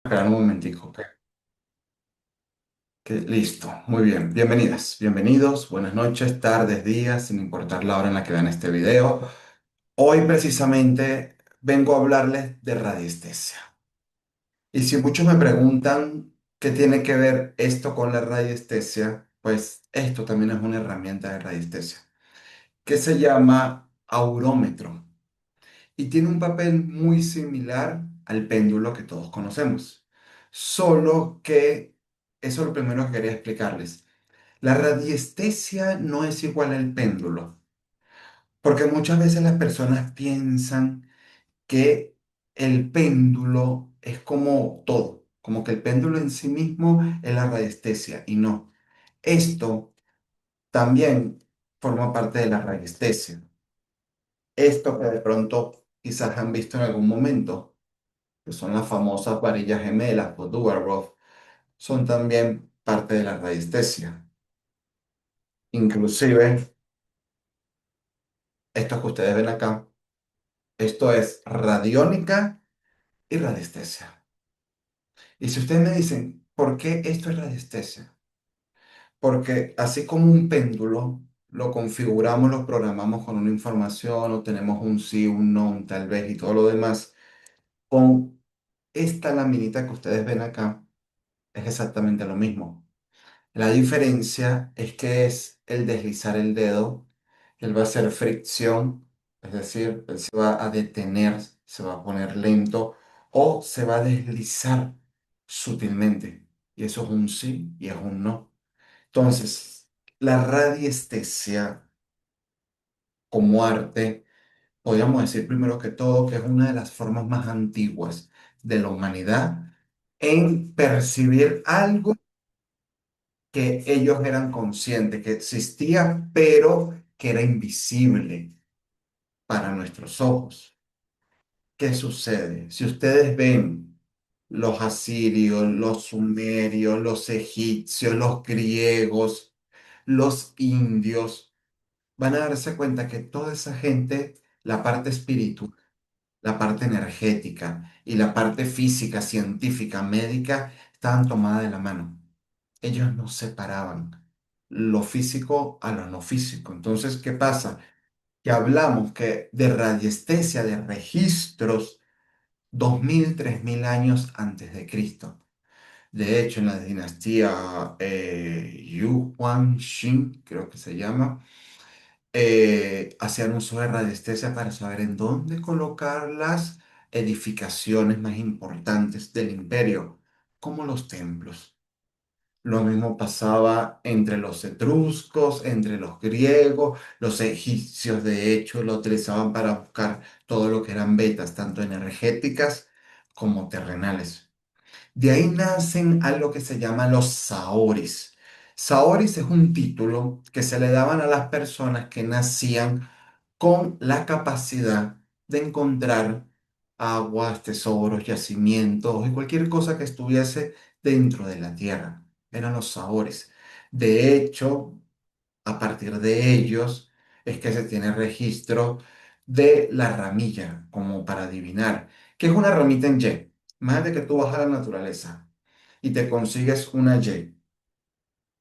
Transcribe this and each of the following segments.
Esperar un momentico, ok. Listo, muy bien. Bienvenidas, bienvenidos, buenas noches, tardes, días, sin importar la hora en la que vean este video. Hoy precisamente vengo a hablarles de radiestesia. Y si muchos me preguntan qué tiene que ver esto con la radiestesia, pues esto también es una herramienta de radiestesia, que se llama aurómetro y tiene un papel muy similar al péndulo que todos conocemos. Solo que eso es lo primero que quería explicarles. La radiestesia no es igual al péndulo, porque muchas veces las personas piensan que el péndulo es como todo, como que el péndulo en sí mismo es la radiestesia y no. Esto también forma parte de la radiestesia. Esto que de pronto quizás han visto en algún momento, que son las famosas varillas gemelas o Duerroth, son también parte de la radiestesia. Inclusive, esto que ustedes ven acá, esto es radiónica y radiestesia. Y si ustedes me dicen, ¿por qué esto es radiestesia? Porque así como un péndulo, lo configuramos, lo programamos con una información, o tenemos un sí, un no, un tal vez y todo lo demás, con esta laminita que ustedes ven acá, es exactamente lo mismo. La diferencia es que es el deslizar el dedo, él va a hacer fricción, es decir, él se va a detener, se va a poner lento o se va a deslizar sutilmente. Y eso es un sí y es un no. Entonces, la radiestesia como arte, podríamos decir primero que todo que es una de las formas más antiguas de la humanidad en percibir algo que ellos eran conscientes que existía, pero que era invisible para nuestros ojos. ¿Qué sucede? Si ustedes ven los asirios, los sumerios, los egipcios, los griegos, los indios, van a darse cuenta que toda esa gente, la parte espiritual, la parte energética y la parte física, científica, médica, estaban tomadas de la mano. Ellos no separaban lo físico a lo no físico. Entonces, ¿qué pasa? Que hablamos que de radiestesia, de registros 2000 3000 años antes de Cristo. De hecho, en la dinastía Yu Huang Xin, creo que se llama, hacían uso de radiestesia para saber en dónde colocar las edificaciones más importantes del imperio, como los templos. Lo mismo pasaba entre los etruscos, entre los griegos, los egipcios, de hecho, lo utilizaban para buscar todo lo que eran vetas, tanto energéticas como terrenales. De ahí nacen algo que se llama los saoris. Saoris es un título que se le daban a las personas que nacían con la capacidad de encontrar aguas, tesoros, yacimientos y cualquier cosa que estuviese dentro de la tierra. Eran los saoris. De hecho, a partir de ellos es que se tiene registro de la ramilla, como para adivinar, que es una ramita en Y. Imagínate que tú vas a la naturaleza y te consigues una Y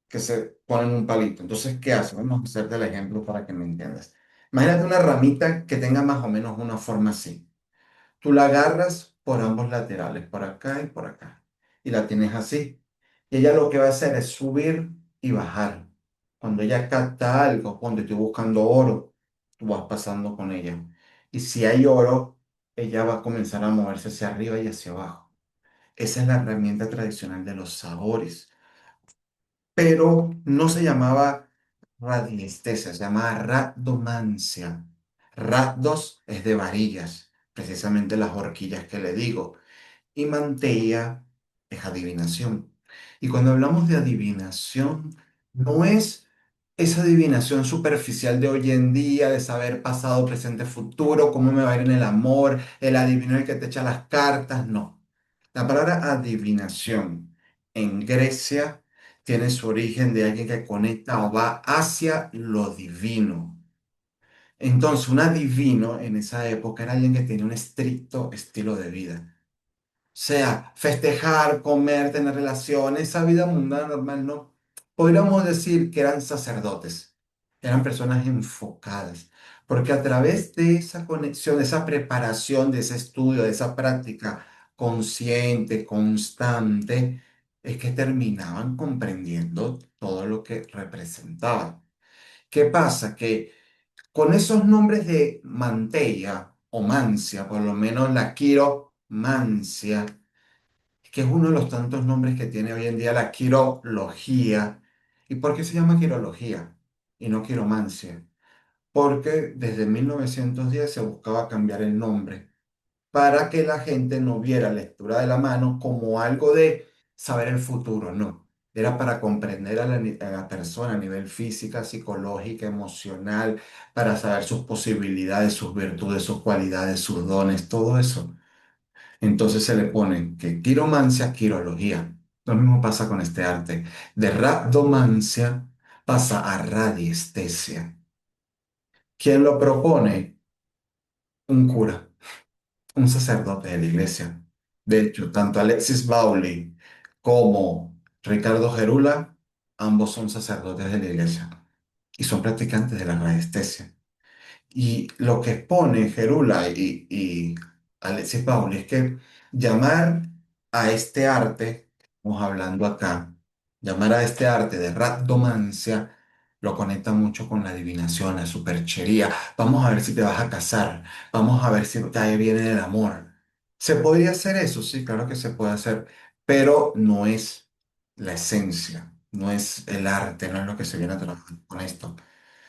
que se pone en un palito. Entonces, ¿qué haces? Vamos a hacerte el ejemplo para que me entiendas. Imagínate una ramita que tenga más o menos una forma así. Tú la agarras por ambos laterales, por acá y por acá, y la tienes así. Y ella lo que va a hacer es subir y bajar. Cuando ella capta algo, cuando estoy buscando oro, tú vas pasando con ella. Y si hay oro, ella va a comenzar a moverse hacia arriba y hacia abajo. Esa es la herramienta tradicional de los sabores, pero no se llamaba radiestesia, se llamaba radomancia. Rados es de varillas, precisamente las horquillas que le digo, y manteía es adivinación. Y cuando hablamos de adivinación, no es esa adivinación superficial de hoy en día, de saber pasado, presente, futuro, cómo me va a ir en el amor, el adivino el que te echa las cartas, no. La palabra adivinación en Grecia tiene su origen de alguien que conecta o va hacia lo divino. Entonces, un adivino en esa época era alguien que tenía un estricto estilo de vida. sea, festejar, comer, tener relaciones, esa vida mundana normal, no. Podríamos decir que eran sacerdotes, eran personas enfocadas, porque a través de esa conexión, de esa preparación, de ese estudio, de esa práctica consciente, constante, es que terminaban comprendiendo todo lo que representaba. ¿Qué pasa? Que con esos nombres de Manteia o Mancia, por lo menos la quiromancia, que es uno de los tantos nombres que tiene hoy en día la quirología. ¿Y por qué se llama quirología y no quiromancia? Porque desde 1910 se buscaba cambiar el nombre para que la gente no viera lectura de la mano como algo de saber el futuro, no. Era para comprender a la persona a nivel física, psicológica, emocional, para saber sus posibilidades, sus virtudes, sus cualidades, sus dones, todo eso. Entonces se le pone que quiromancia, quirología. Lo mismo pasa con este arte. De rabdomancia pasa a radiestesia. ¿Quién lo propone? Un cura, un sacerdote de la iglesia. De hecho, tanto Alexis Bowley como Ricardo Gerula, ambos son sacerdotes de la iglesia y son practicantes de la radiestesia. Y lo que expone Gerula y Alexis Pauli es que llamar a este arte, estamos hablando acá, llamar a este arte de rhabdomancia, lo conecta mucho con la adivinación, la superchería. Vamos a ver si te vas a casar, vamos a ver si te viene el amor. ¿Se podría hacer eso? Sí, claro que se puede hacer, pero no es la esencia, no es el arte, no es lo que se viene a trabajar con esto.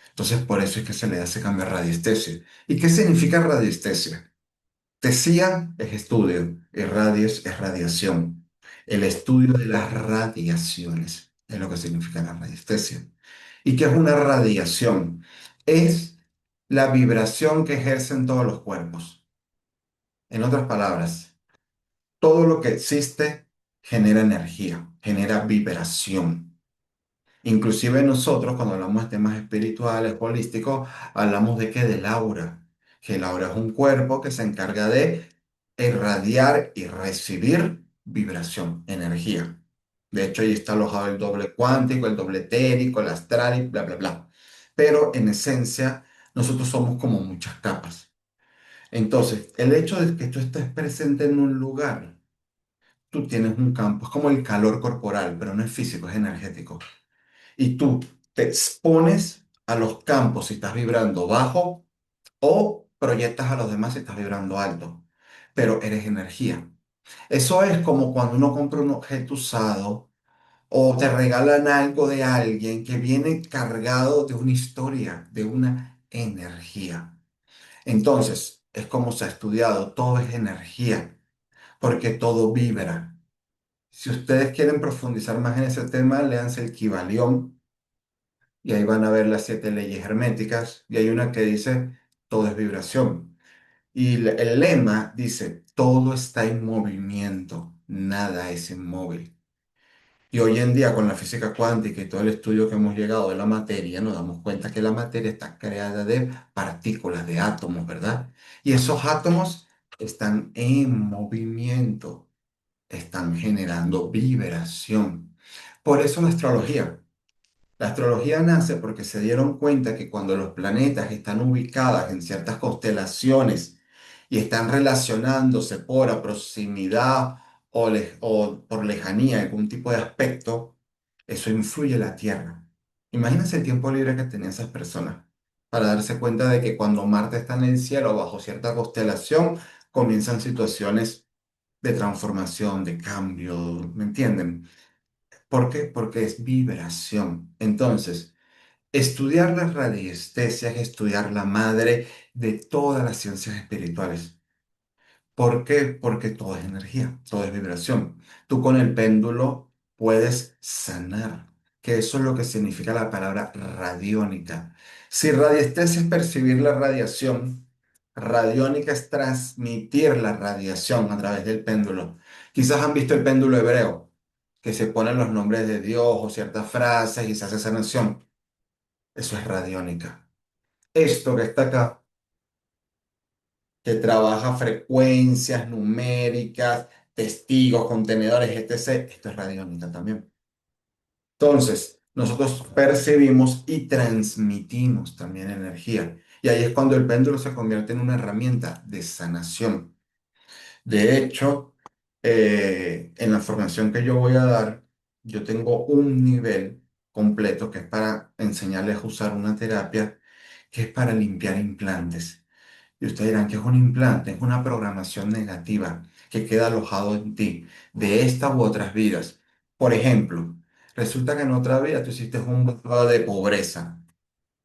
Entonces, por eso es que se le hace cambio a radiestesia. ¿Y qué significa radiestesia? Tesía es estudio y radies es radiación. El estudio de las radiaciones es lo que significa la radiestesia. ¿Y qué es una radiación? Es la vibración que ejercen todos los cuerpos. En otras palabras, todo lo que existe genera energía, genera vibración. Inclusive nosotros, cuando hablamos de temas espirituales, holísticos, hablamos de que del aura, que el aura es un cuerpo que se encarga de irradiar y recibir vibración, energía. De hecho, ahí está alojado el doble cuántico, el doble etérico, el astral y bla, bla, bla. Pero en esencia, nosotros somos como muchas capas. Entonces, el hecho de que tú estés presente en un lugar, tú tienes un campo, es como el calor corporal, pero no es físico, es energético y tú te expones a los campos si estás vibrando bajo o proyectas a los demás si estás vibrando alto, pero eres energía. Eso es como cuando uno compra un objeto usado o te regalan algo de alguien que viene cargado de una historia, de una energía. Entonces, es como se ha estudiado, todo es energía, porque todo vibra. Si ustedes quieren profundizar más en ese tema, léanse el Kybalión y ahí van a ver las 7 leyes herméticas y hay una que dice todo es vibración. Y el lema dice todo está en movimiento, nada es inmóvil. Y hoy en día con la física cuántica y todo el estudio que hemos llegado de la materia, nos damos cuenta que la materia está creada de partículas, de átomos, ¿verdad? Y esos átomos están en movimiento, están generando vibración. Por eso la astrología. La astrología nace porque se dieron cuenta que cuando los planetas están ubicados en ciertas constelaciones y están relacionándose por proximidad o por lejanía, algún tipo de aspecto, eso influye en la Tierra. Imagínense el tiempo libre que tenían esas personas para darse cuenta de que cuando Marte está en el cielo bajo cierta constelación, comienzan situaciones de transformación, de cambio, ¿me entienden? ¿Por qué? Porque es vibración. Entonces, estudiar la radiestesia es estudiar la madre de todas las ciencias espirituales. ¿Por qué? Porque todo es energía, todo es vibración. Tú con el péndulo puedes sanar, que eso es lo que significa la palabra radiónica. Si radiestesia es percibir la radiación, radiónica es transmitir la radiación a través del péndulo. Quizás han visto el péndulo hebreo, que se ponen los nombres de Dios o ciertas frases y se hace sanación. Eso es radiónica. Esto que está acá, que trabaja frecuencias numéricas, testigos, contenedores, etc. Esto es radiónica también. Entonces, nosotros percibimos y transmitimos también energía. Y ahí es cuando el péndulo se convierte en una herramienta de sanación. De hecho, en la formación que yo voy a dar, yo tengo un nivel completo que es para enseñarles a usar una terapia que es para limpiar implantes. Y ustedes dirán, ¿qué es un implante? Es una programación negativa que queda alojado en ti de esta u otras vidas. Por ejemplo, resulta que en otra vida tú hiciste un pecado de pobreza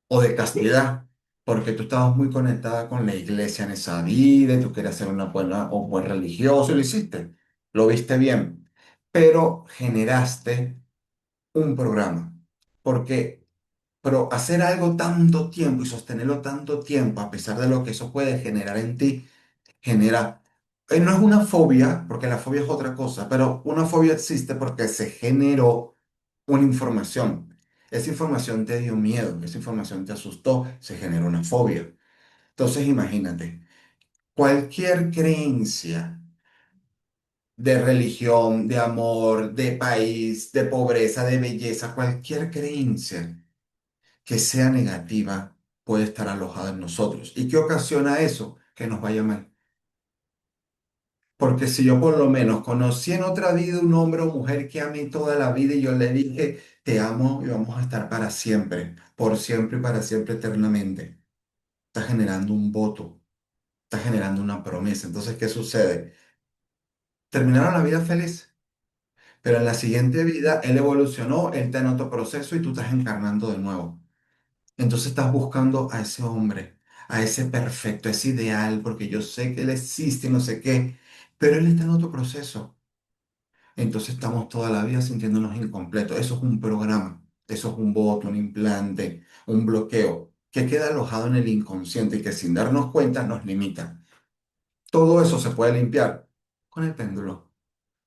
o de castidad, porque tú estabas muy conectada con la iglesia en esa vida y tú querías ser una buena o buen religioso y lo hiciste, lo viste bien, pero generaste un programa, porque pero hacer algo tanto tiempo y sostenerlo tanto tiempo, a pesar de lo que eso puede generar en ti, genera, no es una fobia, porque la fobia es otra cosa, pero una fobia existe porque se generó una información. Esa información te dio miedo, esa información te asustó, se generó una fobia. Entonces imagínate, cualquier creencia de religión, de amor, de país, de pobreza, de belleza, cualquier creencia que sea negativa puede estar alojada en nosotros. ¿Y qué ocasiona eso? Que nos vaya mal. Porque si yo por lo menos conocí en otra vida un hombre o mujer que amé toda la vida y yo le dije, te amo y vamos a estar para siempre, por siempre y para siempre eternamente, está generando un voto, está generando una promesa. Entonces, ¿qué sucede? Terminaron la vida feliz, pero en la siguiente vida él evolucionó, él está en otro proceso y tú estás encarnando de nuevo. Entonces estás buscando a ese hombre, a ese perfecto, a ese ideal, porque yo sé que él existe y no sé qué, pero él está en otro proceso. Entonces estamos toda la vida sintiéndonos incompletos. Eso es un programa, eso es un voto, un implante, un bloqueo que queda alojado en el inconsciente y que sin darnos cuenta nos limita. Todo eso se puede limpiar con el péndulo.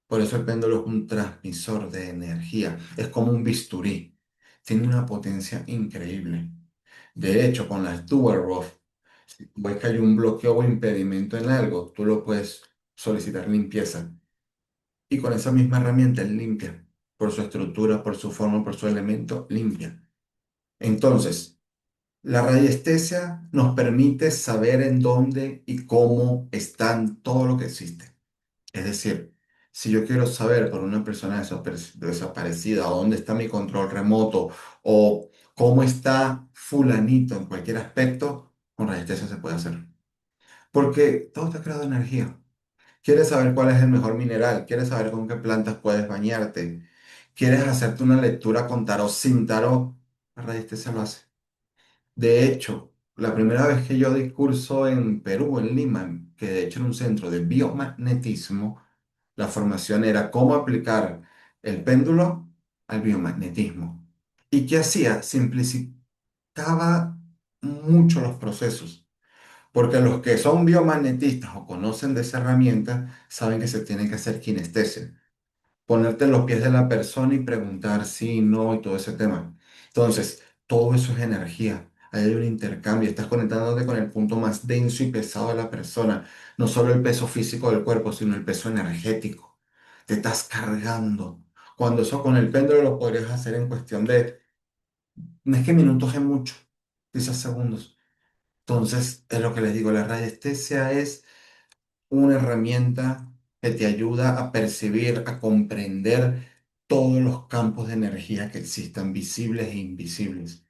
Por eso el péndulo es un transmisor de energía, es como un bisturí. Tiene una potencia increíble. De hecho, con la Stuart si tú ves que hay un bloqueo o impedimento en algo, tú lo puedes solicitar limpieza. Y con esa misma herramienta él limpia. Por su estructura, por su forma, por su elemento, limpia. Entonces, la radiestesia nos permite saber en dónde y cómo están todo lo que existe. Es decir, si yo quiero saber por una persona desaparecida dónde está mi control remoto o cómo está fulanito en cualquier aspecto, con radiestesia se puede hacer. Porque todo está creado de energía. ¿Quieres saber cuál es el mejor mineral? ¿Quieres saber con qué plantas puedes bañarte? ¿Quieres hacerte una lectura con tarot sin tarot? La radiestesia lo hace. De hecho, la primera vez que yo di curso en Perú, en Lima, que de hecho era un centro de biomagnetismo, la formación era cómo aplicar el péndulo al biomagnetismo. ¿Y qué hacía? Simplificaba mucho los procesos, porque los que son biomagnetistas o conocen de esa herramienta saben que se tiene que hacer kinestesia, ponerte en los pies de la persona y preguntar sí, no y todo ese tema. Entonces, todo eso es energía. Ahí hay un intercambio, estás conectándote con el punto más denso y pesado de la persona, no solo el peso físico del cuerpo, sino el peso energético. Te estás cargando. Cuando eso con el péndulo lo podrías hacer en cuestión de, no es que minutos es mucho, quizás segundos. Entonces, es lo que les digo, la radiestesia es una herramienta que te ayuda a percibir, a comprender todos los campos de energía que existan, visibles e invisibles.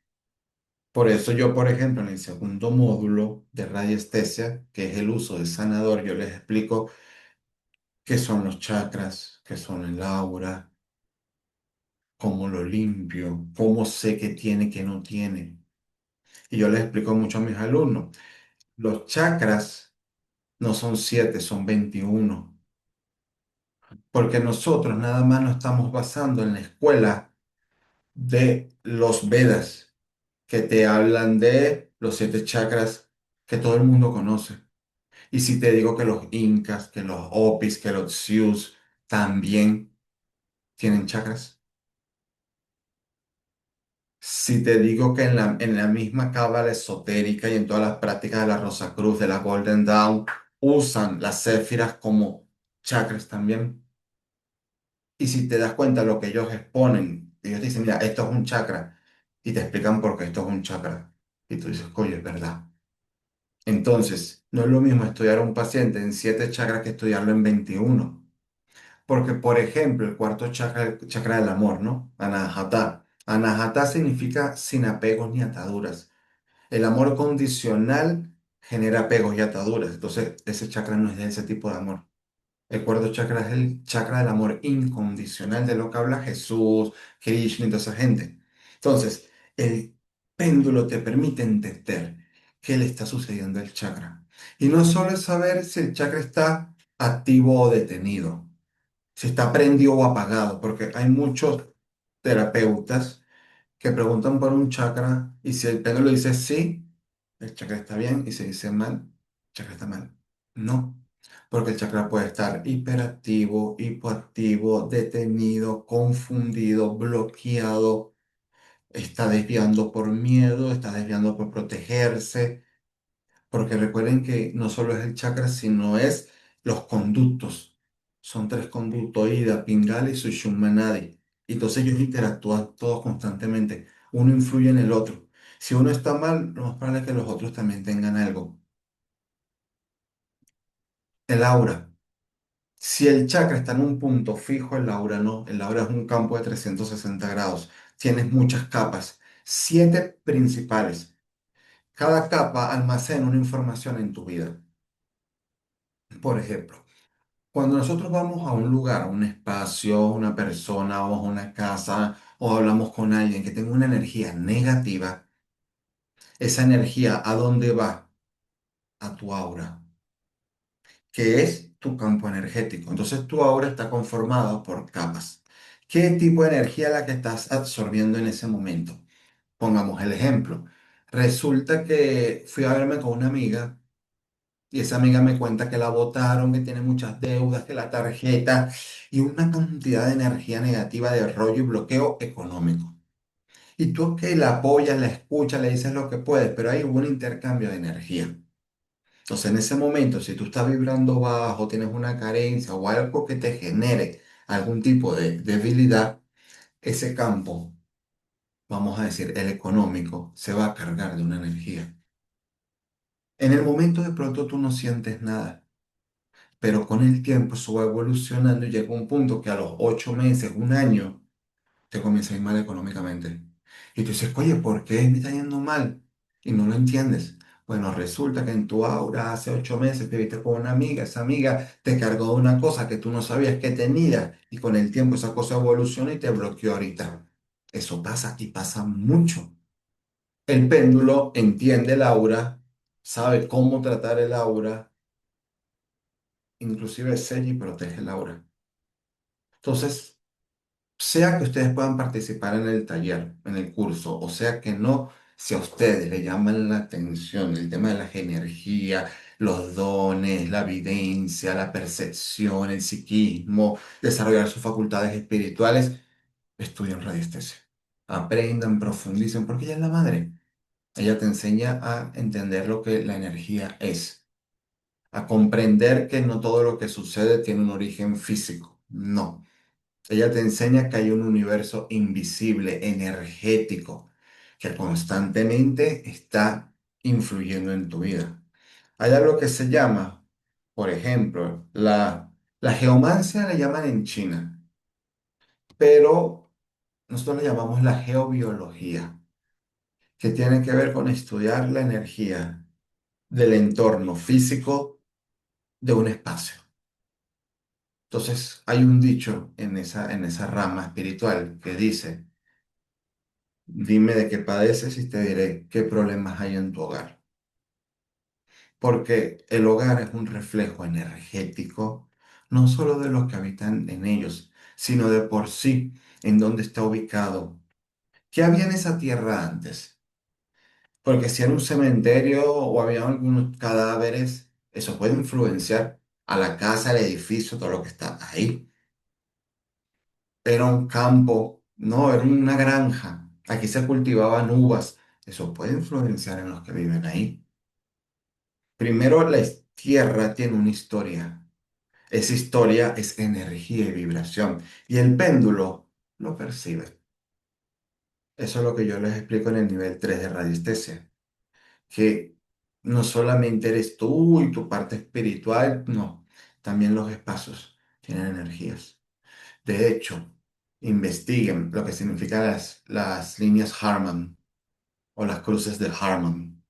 Por eso yo, por ejemplo, en el segundo módulo de radiestesia, que es el uso del sanador, yo les explico qué son los chakras, qué son el aura, cómo lo limpio, cómo sé qué tiene, qué no tiene. Y yo les explico mucho a mis alumnos, los chakras no son 7, son 21. Porque nosotros nada más nos estamos basando en la escuela de los Vedas, que te hablan de los 7 chakras que todo el mundo conoce. Y si te digo que los incas, que los hopis, que los sioux también tienen chakras. Si te digo que en la misma cábala esotérica y en todas las prácticas de la Rosa Cruz, de la Golden Dawn, usan las céfiras como chakras también. Y si te das cuenta lo que ellos exponen, ellos te dicen, mira, esto es un chakra, y te explican por qué esto es un chakra. Y tú dices, oye, es verdad. Entonces, no es lo mismo estudiar a un paciente en 7 chakras que estudiarlo en 21. Porque, por ejemplo, el cuarto chakra, el chakra del amor, ¿no? Anahata. Anahata significa sin apegos ni ataduras. El amor condicional genera apegos y ataduras. Entonces, ese chakra no es de ese tipo de amor. El cuarto chakra es el chakra del amor incondicional de lo que habla Jesús, Krishna y toda esa gente. Entonces, el péndulo te permite entender qué le está sucediendo al chakra. Y no solo es saber si el chakra está activo o detenido, si está prendido o apagado, porque hay muchos terapeutas que preguntan por un chakra y si el péndulo dice sí, el chakra está bien y si dice mal, el chakra está mal. No, porque el chakra puede estar hiperactivo, hipoactivo, detenido, confundido, bloqueado, está desviando por miedo, está desviando por protegerse, porque recuerden que no solo es el chakra, sino es los conductos. Son 3 conductos, Ida, Pingala y Sushumna. Y entonces ellos interactúan todos constantemente. Uno influye en el otro. Si uno está mal, lo más probable es que los otros también tengan algo. El aura. Si el chakra está en un punto fijo, el aura no. El aura es un campo de 360 grados. Tienes muchas capas. 7 principales. Cada capa almacena una información en tu vida. Por ejemplo, cuando nosotros vamos a un lugar, a un espacio, una persona, o a una casa, o hablamos con alguien que tenga una energía negativa, esa energía, ¿a dónde va? A tu aura, que es tu campo energético. Entonces tu aura está conformada por capas. ¿Qué tipo de energía es la que estás absorbiendo en ese momento? Pongamos el ejemplo. Resulta que fui a verme con una amiga. Y esa amiga me cuenta que la botaron, que tiene muchas deudas, que la tarjeta y una cantidad de energía negativa de rollo y bloqueo económico. Y tú que la apoyas, la escuchas, le dices lo que puedes, pero hay un intercambio de energía. Entonces, en ese momento, si tú estás vibrando bajo, tienes una carencia o algo que te genere algún tipo de debilidad, ese campo, vamos a decir, el económico, se va a cargar de una energía. En el momento de pronto tú no sientes nada. Pero con el tiempo eso va evolucionando y llega un punto que a los 8 meses, un año, te comienza a ir mal económicamente. Y tú dices, oye, ¿por qué me está yendo mal? Y no lo entiendes. Bueno, resulta que en tu aura hace 8 meses te viste con una amiga, esa amiga te cargó de una cosa que tú no sabías que tenía y con el tiempo esa cosa evoluciona y te bloqueó ahorita. Eso pasa y pasa mucho. El péndulo entiende el aura, sabe cómo tratar el aura, inclusive sella y protege el aura. Entonces, sea que ustedes puedan participar en el taller, en el curso, o sea que no, si a ustedes le llaman la atención el tema de las energías, los dones, la evidencia, la percepción, el psiquismo, desarrollar sus facultades espirituales, estudien radiestesia. Aprendan, profundicen, porque ella es la madre. Ella te enseña a entender lo que la energía es, a comprender que no todo lo que sucede tiene un origen físico. No. Ella te enseña que hay un universo invisible, energético, que constantemente está influyendo en tu vida. Hay algo que se llama, por ejemplo, la geomancia la llaman en China, pero nosotros le llamamos la geobiología, que tiene que ver con estudiar la energía del entorno físico de un espacio. Entonces, hay un dicho en esa rama espiritual que dice, dime de qué padeces y te diré qué problemas hay en tu hogar. Porque el hogar es un reflejo energético, no solo de los que habitan en ellos, sino de por sí, en dónde está ubicado. ¿Qué había en esa tierra antes? Porque si era un cementerio o había algunos cadáveres, eso puede influenciar a la casa, al edificio, todo lo que está ahí. Era un campo, no, era una granja. Aquí se cultivaban uvas. Eso puede influenciar en los que viven ahí. Primero, la tierra tiene una historia. Esa historia es energía y vibración. Y el péndulo lo percibe. Eso es lo que yo les explico en el nivel 3 de radiestesia. Que no solamente eres tú y tu parte espiritual, no. También los espacios tienen energías. De hecho, investiguen lo que significan las líneas Harman o las cruces de Harman.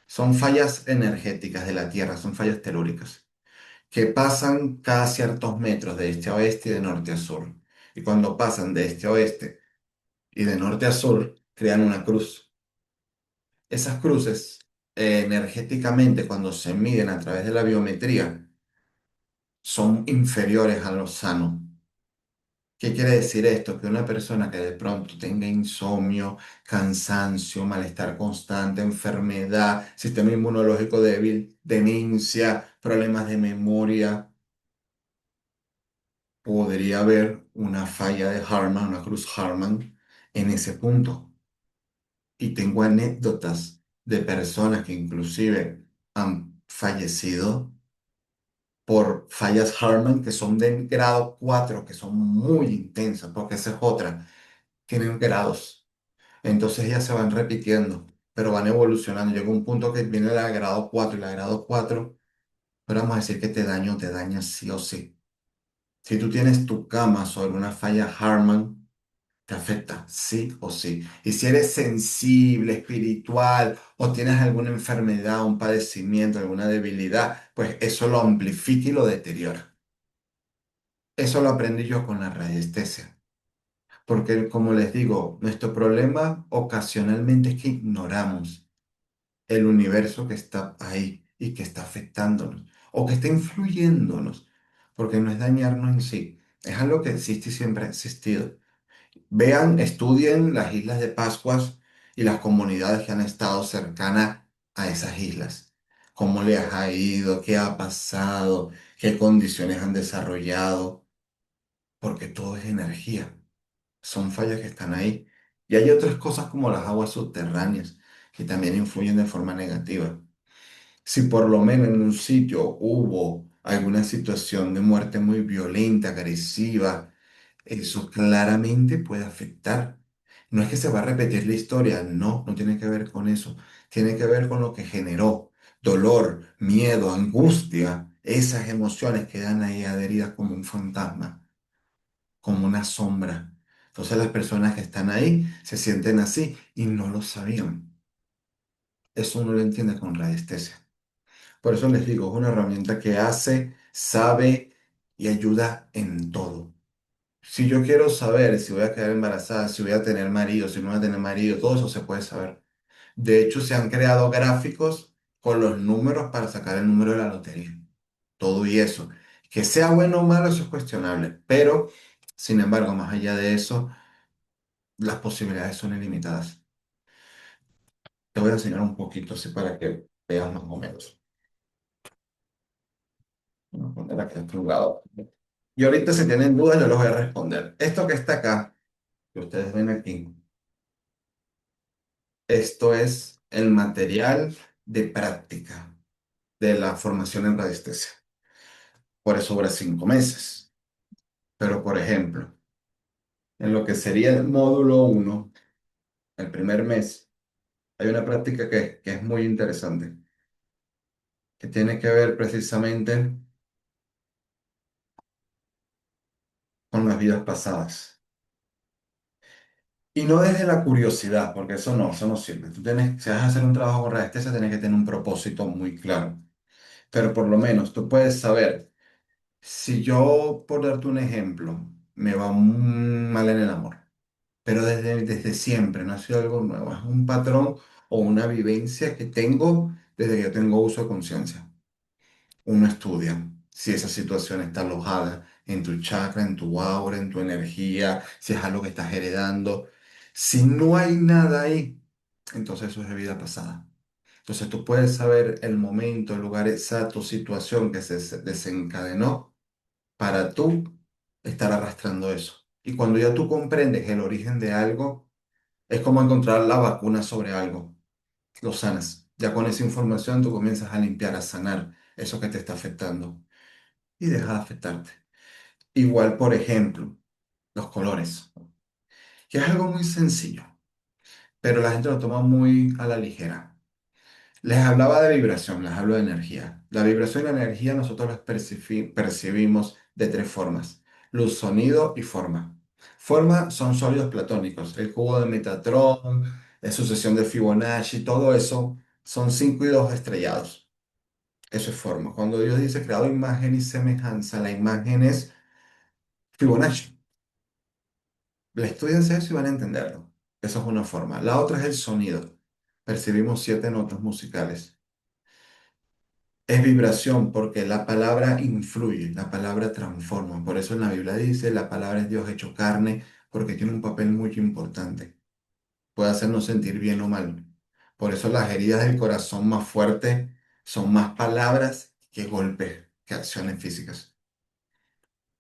Son fallas energéticas de la Tierra, son fallas telúricas, que pasan cada ciertos metros de este a oeste y de norte a sur. Y cuando pasan de este a oeste y de norte a sur, crean una cruz. Esas cruces, energéticamente, cuando se miden a través de la biometría, son inferiores a lo sano. ¿Qué quiere decir esto? Que una persona que de pronto tenga insomnio, cansancio, malestar constante, enfermedad, sistema inmunológico débil, demencia, problemas de memoria, podría haber una falla de Harman, una cruz Harman en ese punto. Y tengo anécdotas de personas que inclusive han fallecido por fallas Harman que son de grado 4, que son muy intensas, porque esa es otra, tienen grados. Entonces ya se van repitiendo, pero van evolucionando. Llega un punto que viene la grado 4 y la grado 4, pero vamos a decir que te daña sí o sí. Si tú tienes tu cama sobre una falla Harman, te afecta sí o sí. Y si eres sensible, espiritual o tienes alguna enfermedad, un padecimiento, alguna debilidad, pues eso lo amplifica y lo deteriora. Eso lo aprendí yo con la radiestesia. Porque como les digo, nuestro problema ocasionalmente es que ignoramos el universo que está ahí y que está afectándonos o que está influyéndonos, porque no es dañarnos en sí, es algo que existe y siempre ha existido. Vean, estudien las islas de Pascuas y las comunidades que han estado cercanas a esas islas. ¿Cómo les ha ido? ¿Qué ha pasado? ¿Qué condiciones han desarrollado? Porque todo es energía. Son fallas que están ahí. Y hay otras cosas como las aguas subterráneas que también influyen de forma negativa. Si por lo menos en un sitio hubo alguna situación de muerte muy violenta, agresiva, eso claramente puede afectar. No es que se va a repetir la historia, no, no tiene que ver con eso. Tiene que ver con lo que generó dolor, miedo, angustia. Esas emociones quedan ahí adheridas como un fantasma, como una sombra. Entonces las personas que están ahí se sienten así y no lo sabían. Eso uno lo entiende con radiestesia. Por eso les digo, es una herramienta que hace, sabe y ayuda en todo. Si yo quiero saber si voy a quedar embarazada, si voy a tener marido, si no voy a tener marido, todo eso se puede saber. De hecho, se han creado gráficos con los números para sacar el número de la lotería. Todo y eso. Que sea bueno o malo, eso es cuestionable. Pero, sin embargo, más allá de eso, las posibilidades son ilimitadas. Te voy a enseñar un poquito así para que veas más o menos. Voy a poner aquí a tu lado. Y ahorita si tienen dudas, yo les voy a responder. Esto que está acá, que ustedes ven aquí, esto es el material de práctica de la formación en radiestesia. Por eso dura 5 meses. Pero, por ejemplo, en lo que sería el módulo 1, el primer mes, hay una práctica que es muy interesante, que tiene que ver precisamente con las vidas pasadas. Y no desde la curiosidad, porque eso no sirve. Tú tienes, si vas a hacer un trabajo con radiestesia, tienes que tener un propósito muy claro. Pero por lo menos tú puedes saber, si yo, por darte un ejemplo, me va mal en el amor, pero desde siempre, no ha sido algo nuevo, es un patrón o una vivencia que tengo desde que yo tengo uso de conciencia. Uno estudia si esa situación está alojada en tu chakra, en tu aura, en tu energía, si es algo que estás heredando. Si no hay nada ahí, entonces eso es de vida pasada. Entonces tú puedes saber el momento, el lugar exacto, situación que se desencadenó para tú estar arrastrando eso. Y cuando ya tú comprendes el origen de algo, es como encontrar la vacuna sobre algo. Lo sanas. Ya con esa información tú comienzas a limpiar, a sanar eso que te está afectando. y deja de afectarte. Igual, por ejemplo, los colores, que es algo muy sencillo, pero la gente lo toma muy a la ligera. Les hablaba de vibración, les hablo de energía. La vibración y la energía nosotros las percibimos de tres formas: luz, sonido y forma. Forma son sólidos platónicos, el cubo de Metatron, la sucesión de Fibonacci, todo eso son 5 y 2 estrellados. Eso es forma. Cuando Dios dice creado imagen y semejanza, la imagen es Fibonacci. Estudiense eso y van a entenderlo. Eso es una forma. La otra es el sonido. Percibimos 7 notas musicales. Es vibración porque la palabra influye, la palabra transforma. Por eso en la Biblia dice, la palabra es Dios hecho carne, porque tiene un papel muy importante. Puede hacernos sentir bien o mal. Por eso las heridas del corazón más fuertes son más palabras que golpes, que acciones físicas.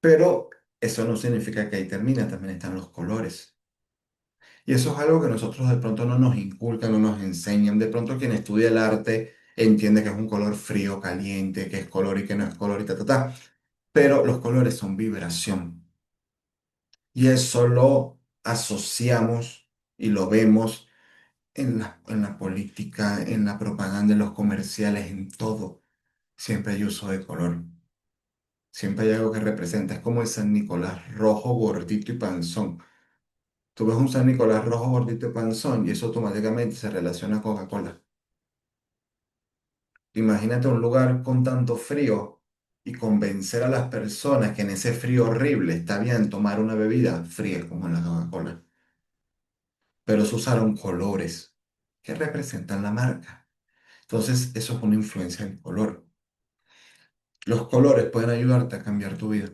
Pero eso no significa que ahí termina, también están los colores. Y eso es algo que nosotros de pronto no nos inculcan, no nos enseñan. De pronto quien estudia el arte entiende que es un color frío, caliente, que es color y que no es color y ta, ta, ta. Pero los colores son vibración. Y eso lo asociamos y lo vemos en la política, en la propaganda, en los comerciales, en todo. Siempre hay uso de color. Siempre hay algo que representa. Es como el San Nicolás rojo, gordito y panzón. Tú ves un San Nicolás rojo, gordito y panzón y eso automáticamente se relaciona a Coca-Cola. Imagínate un lugar con tanto frío y convencer a las personas que en ese frío horrible está bien tomar una bebida fría como la Coca-Cola. Pero se usaron colores que representan la marca. Entonces, eso es una influencia del color. Los colores pueden ayudarte a cambiar tu vida.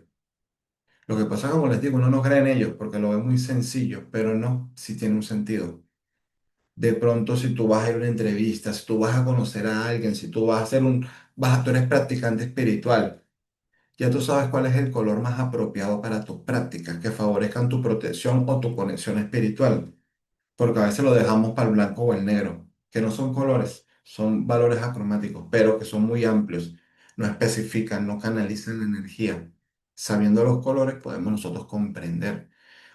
Lo que pasa, como les digo, uno no cree en ellos porque lo ve muy sencillo, pero no, sí tiene un sentido. De pronto, si tú vas a ir a una entrevista, si tú vas a conocer a alguien, si tú vas a hacer tú eres practicante espiritual, ya tú sabes cuál es el color más apropiado para tus prácticas, que favorezcan tu protección o tu conexión espiritual. Porque a veces lo dejamos para el blanco o el negro, que no son colores, son valores acromáticos, pero que son muy amplios, no especifican, no canalizan la energía. Sabiendo los colores, podemos nosotros comprender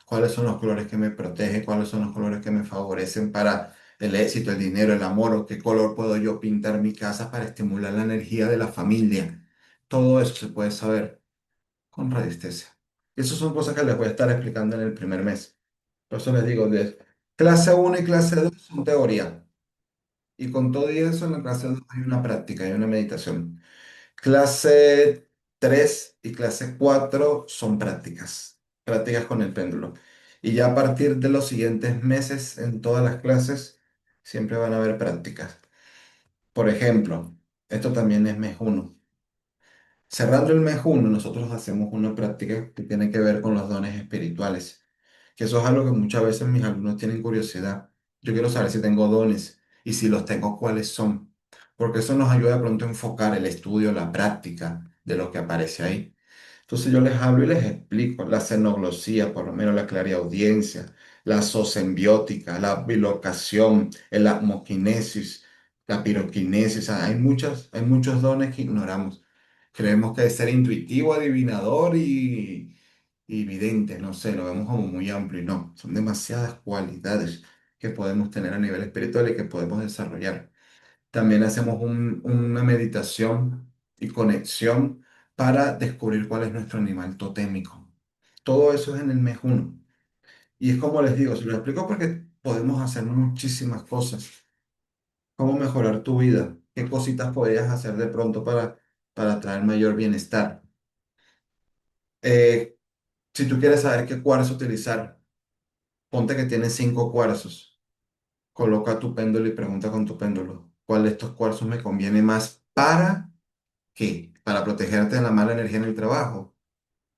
cuáles son los colores que me protegen, cuáles son los colores que me favorecen para el éxito, el dinero, el amor, o qué color puedo yo pintar mi casa para estimular la energía de la familia. Todo eso se puede saber con radiestesia. Y eso son cosas que les voy a estar explicando en el primer mes. Por eso les digo, clase uno y clase 2 son teoría. Y con todo y eso, en la clase 2 hay una práctica, hay una meditación. Clase 3 y clase 4 son prácticas, prácticas con el péndulo. Y ya a partir de los siguientes meses, en todas las clases, siempre van a haber prácticas. Por ejemplo, esto también es mes uno. Cerrando el mes uno, nosotros hacemos una práctica que tiene que ver con los dones espirituales, que eso es algo que muchas veces mis alumnos tienen curiosidad. Yo quiero saber si tengo dones y si los tengo, cuáles son, porque eso nos ayuda de pronto a enfocar el estudio, la práctica de lo que aparece ahí. Entonces yo les hablo y les explico la xenoglosía, por lo menos la clariaudiencia, la zoosembiótica, la bilocación, el atmoquinesis, la piroquinesis. Hay muchos dones que ignoramos. Creemos que es ser intuitivo, adivinador y vidente, no sé, lo vemos como muy amplio y no, son demasiadas cualidades que podemos tener a nivel espiritual y que podemos desarrollar. También hacemos una meditación y conexión para descubrir cuál es nuestro animal totémico. Todo eso es en el mes uno. Y es como les digo, se lo explico porque podemos hacer muchísimas cosas. Cómo mejorar tu vida, qué cositas podrías hacer de pronto para traer mayor bienestar. Eh, si tú quieres saber qué cuarzo utilizar, ponte que tienes 5 cuarzos. Coloca tu péndulo y pregunta con tu péndulo, ¿cuál de estos cuarzos me conviene más para qué? ¿Para protegerte de la mala energía en el trabajo?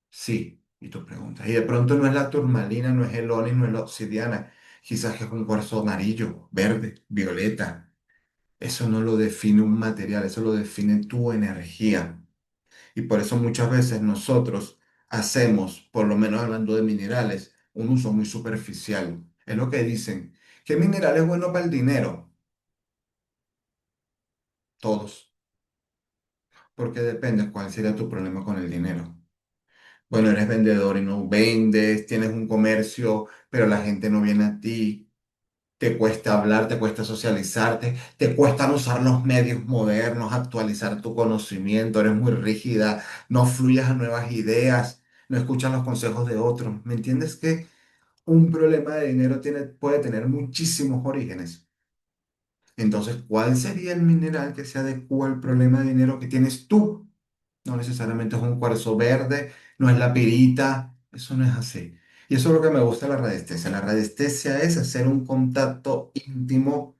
Sí, y tú preguntas. Y de pronto no es la turmalina, no es el onis, no es la obsidiana. Quizás que es un cuarzo amarillo, verde, violeta. Eso no lo define un material, eso lo define tu energía. Y por eso muchas veces nosotros hacemos, por lo menos hablando de minerales, un uso muy superficial. Es lo que dicen. ¿Qué mineral es bueno para el dinero? Todos. porque depende cuál sería tu problema con el dinero. Bueno, eres vendedor y no vendes, tienes un comercio, pero la gente no viene a ti. Te cuesta hablar, te cuesta socializarte, te cuestan usar los medios modernos, actualizar tu conocimiento, eres muy rígida, no fluyes a nuevas ideas, no escuchas los consejos de otros. ¿Me entiendes que un problema de dinero puede tener muchísimos orígenes? Entonces, ¿cuál sería el mineral que se adecua al problema de dinero que tienes tú? No necesariamente es un cuarzo verde, no es la pirita, eso no es así. Y eso es lo que me gusta de la radiestesia. La radiestesia es hacer un contacto íntimo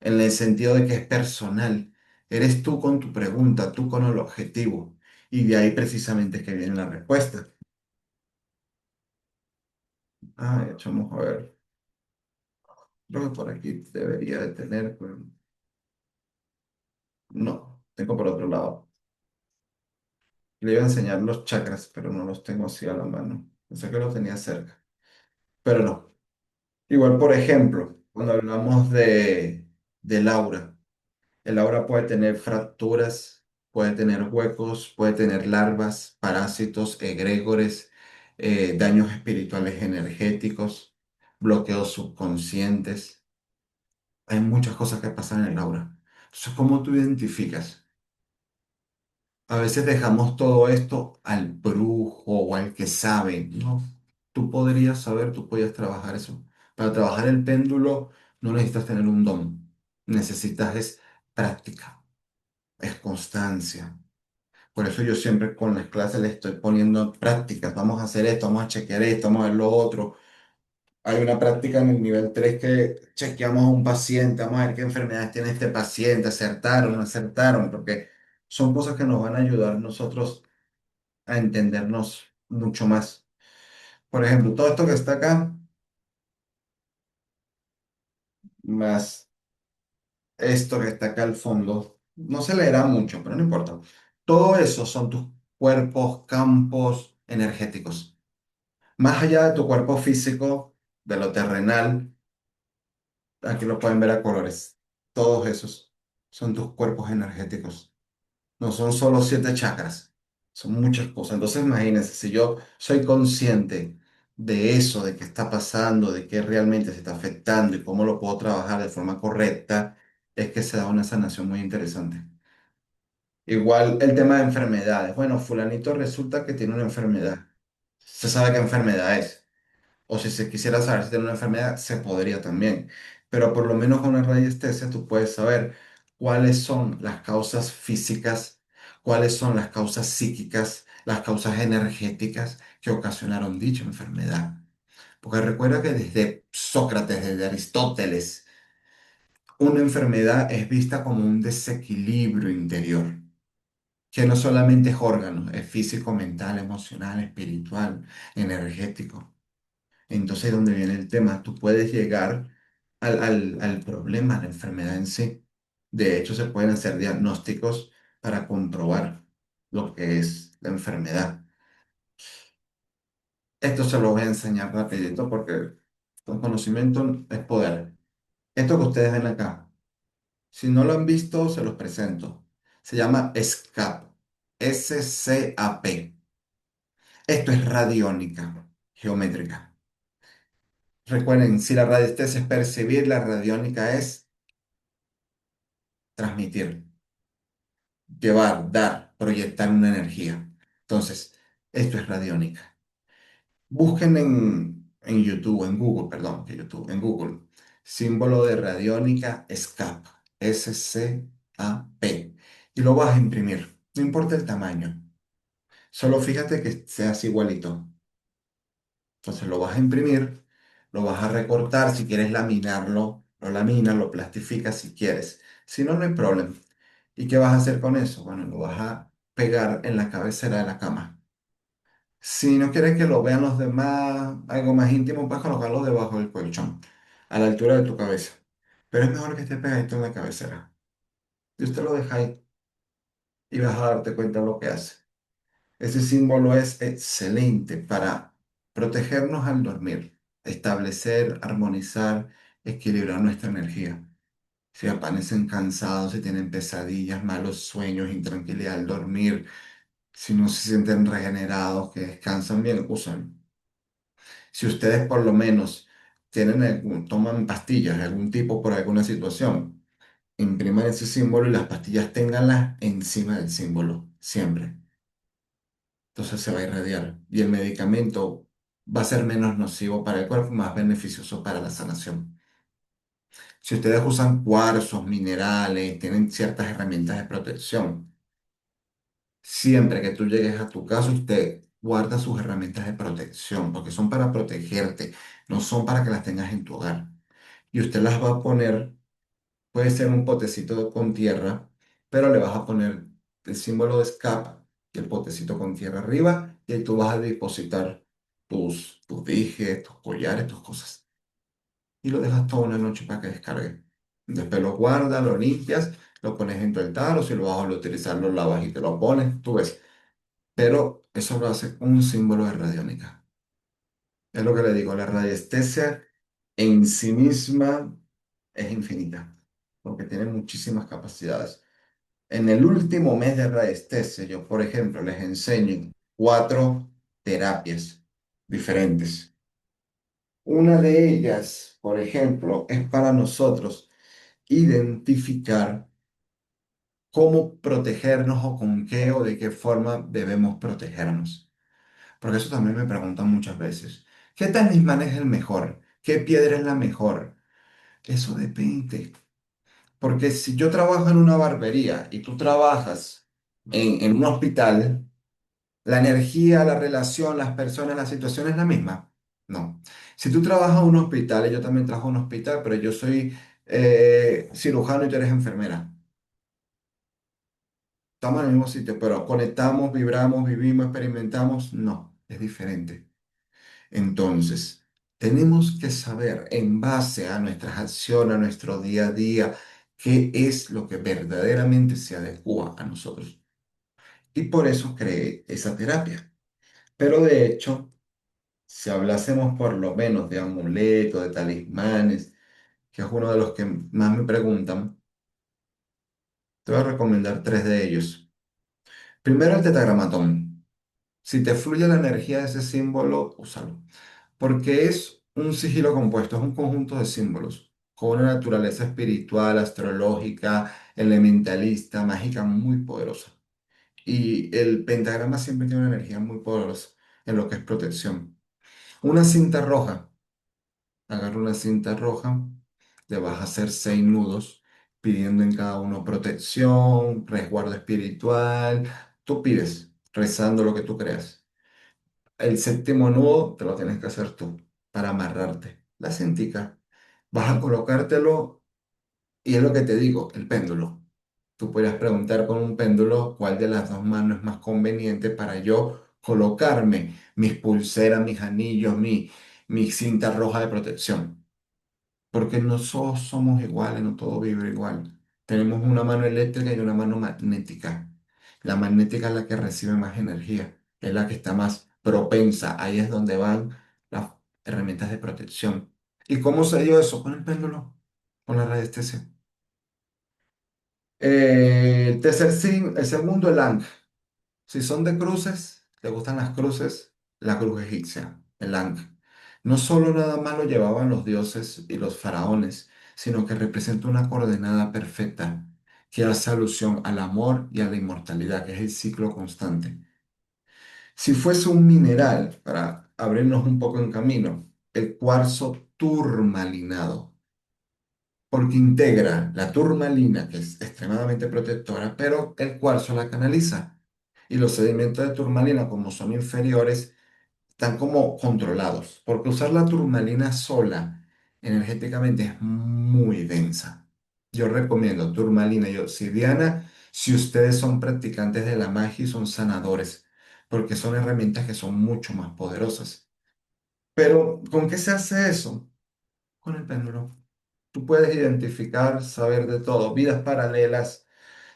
en el sentido de que es personal. Eres tú con tu pregunta, tú con el objetivo. Y de ahí precisamente es que viene la respuesta. Ah, de hecho, vamos a ver. Creo que por aquí debería de tener, pero no, tengo por otro lado. Le iba a enseñar los chakras, pero no los tengo así a la mano. Pensé que los tenía cerca, pero no. Igual, por ejemplo, cuando hablamos del aura, el aura puede tener fracturas, puede tener huecos, puede tener larvas, parásitos, egregores, daños espirituales energéticos, bloqueos subconscientes. Hay muchas cosas que pasan en el aura. Entonces, ¿cómo tú identificas? A veces dejamos todo esto al brujo o al que sabe. No, tú podrías saber, tú podrías trabajar eso. Para trabajar el péndulo no necesitas tener un don. Necesitas es práctica, es constancia. Por eso yo siempre con las clases les estoy poniendo prácticas. Vamos a hacer esto, vamos a chequear esto, vamos a ver lo otro. Hay una práctica en el nivel 3 que chequeamos a un paciente, vamos a ver qué enfermedades tiene este paciente, acertaron, no acertaron, porque son cosas que nos van a ayudar nosotros a entendernos mucho más. Por ejemplo, todo esto que está acá, más esto que está acá al fondo, no se leerá mucho, pero no importa. Todo eso son tus cuerpos, campos energéticos. Más allá de tu cuerpo físico, de lo terrenal, aquí lo pueden ver a colores. Todos esos son tus cuerpos energéticos. No son solo 7 chakras, son muchas cosas. Entonces, imagínense, si yo soy consciente de eso, de qué está pasando, de qué realmente se está afectando y cómo lo puedo trabajar de forma correcta, es que se da una sanación muy interesante. Igual el tema de enfermedades. Bueno, fulanito resulta que tiene una enfermedad. Se sabe qué enfermedad es. O si se quisiera saber si tiene una enfermedad, se podría también. Pero por lo menos con la radiestesia tú puedes saber cuáles son las causas físicas, cuáles son las causas psíquicas, las causas energéticas que ocasionaron dicha enfermedad. Porque recuerda que desde Sócrates, desde Aristóteles, una enfermedad es vista como un desequilibrio interior, que no solamente es órgano, es físico, mental, emocional, espiritual, energético. Entonces, ¿dónde viene el tema? Tú puedes llegar al problema, a la enfermedad en sí. De hecho, se pueden hacer diagnósticos para comprobar lo que es la enfermedad. Esto se lo voy a enseñar rapidito porque con conocimiento es poder. Esto que ustedes ven acá, si no lo han visto, se los presento. Se llama SCAP, SCAP. Esto es radiónica geométrica. Recuerden, si la radiestesia es percibir, la radiónica es transmitir, llevar, dar, proyectar una energía. Entonces, esto es radiónica. Busquen en YouTube, en Google, perdón, que YouTube, en Google, símbolo de radiónica SCAP, SCAP, y lo vas a imprimir. No importa el tamaño, solo fíjate que seas igualito. Entonces lo vas a imprimir, lo vas a recortar, si quieres laminarlo, lo laminas, lo plastificas si quieres. Si no, no hay problema. ¿Y qué vas a hacer con eso? Bueno, lo vas a pegar en la cabecera de la cama. Si no quieres que lo vean los demás, algo más íntimo, puedes colocarlo debajo del colchón, a la altura de tu cabeza. Pero es mejor que esté pegadito en la cabecera. Y usted lo deja ahí y vas a darte cuenta de lo que hace. Ese símbolo es excelente para protegernos al dormir, establecer, armonizar, equilibrar nuestra energía. si amanecen cansados, si tienen pesadillas, malos sueños, intranquilidad al dormir, si no se sienten regenerados, que descansan bien, usan. Si ustedes por lo menos toman pastillas de algún tipo por alguna situación, impriman ese símbolo y las pastillas ténganlas encima del símbolo, siempre. Entonces se va a irradiar y el medicamento va a ser menos nocivo para el cuerpo, más beneficioso para la sanación. Si ustedes usan cuarzos, minerales, tienen ciertas herramientas de protección, siempre que tú llegues a tu casa, usted guarda sus herramientas de protección, porque son para protegerte, no son para que las tengas en tu hogar. Y usted las va a poner, puede ser un potecito con tierra, pero le vas a poner el símbolo de SCAP y el potecito con tierra arriba, y ahí tú vas a depositar tus dijes, tus collares, tus cosas. Y lo dejas toda una noche para que descargue. Después lo guardas, lo limpias, lo pones en tu altar, o si lo vas a utilizar, lo lavas y te lo pones, tú ves. Pero eso lo hace un símbolo de radiónica. Es lo que le digo, la radiestesia en sí misma es infinita, porque tiene muchísimas capacidades. En el último mes de radiestesia, yo, por ejemplo, les enseño 4 terapias diferentes. Una de ellas, por ejemplo, es para nosotros identificar cómo protegernos o con qué o de qué forma debemos protegernos. Porque eso también me preguntan muchas veces. ¿Qué talismán es el mejor? ¿Qué piedra es la mejor? Eso depende. Porque si yo trabajo en una barbería y tú trabajas en un hospital, la energía, la relación, las personas, la situación es la misma. No. Si tú trabajas en un hospital y yo también trabajo en un hospital, pero yo soy cirujano y tú eres enfermera. Estamos en el mismo sitio, pero conectamos, vibramos, vivimos, experimentamos. No, es diferente. Entonces, tenemos que saber en base a nuestras acciones, a nuestro día a día, qué es lo que verdaderamente se adecua a nosotros. Y por eso creé esa terapia. Pero de hecho, si hablásemos por lo menos de amuletos, de talismanes, que es uno de los que más me preguntan, te voy a recomendar 3 de ellos. Primero, el tetragramatón. Si te fluye la energía de ese símbolo, úsalo. Porque es un sigilo compuesto, es un conjunto de símbolos con una naturaleza espiritual, astrológica, elementalista, mágica muy poderosa. Y el pentagrama siempre tiene una energía muy poderosa en lo que es protección. Una cinta roja, agarra una cinta roja, le vas a hacer 6 nudos, pidiendo en cada uno protección, resguardo espiritual. Tú pides, rezando lo que tú creas. El séptimo nudo te lo tienes que hacer tú para amarrarte. La cintica. Vas a colocártelo y es lo que te digo, el péndulo. Tú podrías preguntar con un péndulo cuál de las dos manos es más conveniente para yo colocarme mis pulseras, mis anillos, mi cinta roja de protección. Porque no todos somos iguales, no todo vibra igual. Tenemos una mano eléctrica y una mano magnética. La magnética es la que recibe más energía, es la que está más propensa. Ahí es donde van las herramientas de protección. ¿Y cómo se dio eso? Con el péndulo, con la radiestesia. El segundo, el Ankh. Si son de cruces, te gustan las cruces, la cruz egipcia, el Ankh. No solo nada más lo llevaban los dioses y los faraones, sino que representa una coordenada perfecta que hace alusión al amor y a la inmortalidad, que es el ciclo constante. Si fuese un mineral, para abrirnos un poco en camino, el cuarzo turmalinado, porque integra la turmalina, que es extremadamente protectora, pero el cuarzo la canaliza. Y los sedimentos de turmalina, como son inferiores, están como controlados, porque usar la turmalina sola energéticamente es muy densa. Yo recomiendo turmalina y obsidiana si ustedes son practicantes de la magia y son sanadores, porque son herramientas que son mucho más poderosas. Pero, ¿con qué se hace eso? Con el péndulo. Tú puedes identificar, saber de todo, vidas paralelas,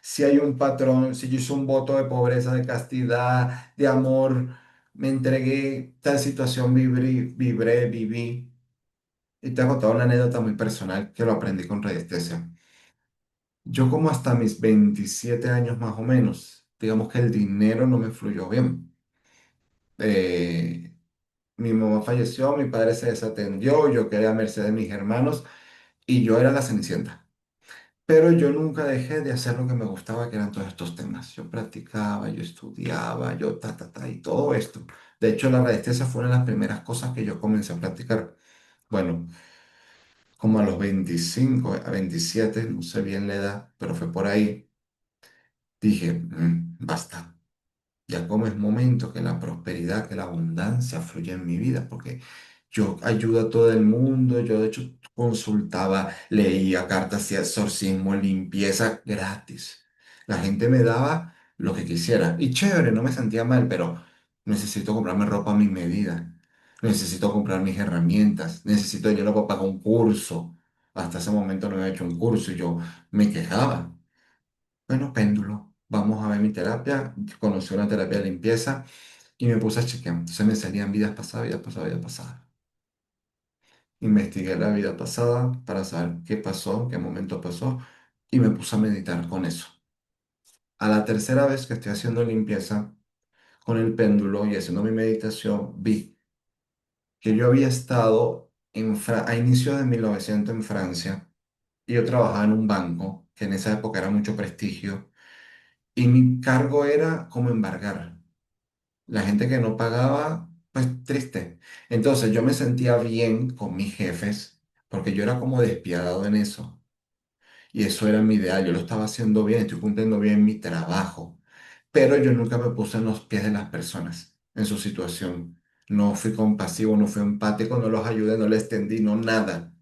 si hay un patrón, si yo hice un voto de pobreza, de castidad, de amor, me entregué, tal situación viví. Y te he contado una anécdota muy personal que lo aprendí con radiestesia. Yo como hasta mis 27 años más o menos, digamos que el dinero no me fluyó bien. Eh, Mi mamá falleció, mi padre se desatendió, yo quedé a merced de mis hermanos y yo era la Cenicienta. Pero yo nunca dejé de hacer lo que me gustaba, que eran todos estos temas. Yo practicaba, yo estudiaba, yo y todo esto. De hecho, la radiestesia fue una de las primeras cosas que yo comencé a practicar. Bueno, como a los 25 a 27 no sé bien la edad, pero fue por ahí, dije, basta. Ya como es momento que la prosperidad, que la abundancia fluya en mi vida, porque yo ayudo a todo el mundo, yo de hecho consultaba, leía cartas y exorcismo, limpieza gratis. La gente me daba lo que quisiera y chévere, no me sentía mal, pero necesito comprarme ropa a mi medida, necesito comprar mis herramientas, necesito dinero para pagar un curso. Hasta ese momento no había hecho un curso y yo me quejaba. Bueno, péndulo. Vamos a ver mi terapia. Conocí una terapia de limpieza y me puse a chequear. Entonces me salían vidas pasadas, vidas pasadas, vidas pasadas. Investigué la vida pasada para saber qué pasó, qué momento pasó y me puse a meditar con eso. A la tercera vez que estoy haciendo limpieza con el péndulo y haciendo mi meditación, vi que yo había estado a inicios de 1900 en Francia y yo trabajaba en un banco que en esa época era mucho prestigio y mi cargo era como embargar. La gente que no pagaba, pues triste. Entonces yo me sentía bien con mis jefes porque yo era como despiadado en eso. Y eso era mi ideal. Yo lo estaba haciendo bien, estoy cumpliendo bien mi trabajo. Pero yo nunca me puse en los pies de las personas, en su situación. No fui compasivo, no fui empático, no los ayudé, no les tendí, no nada.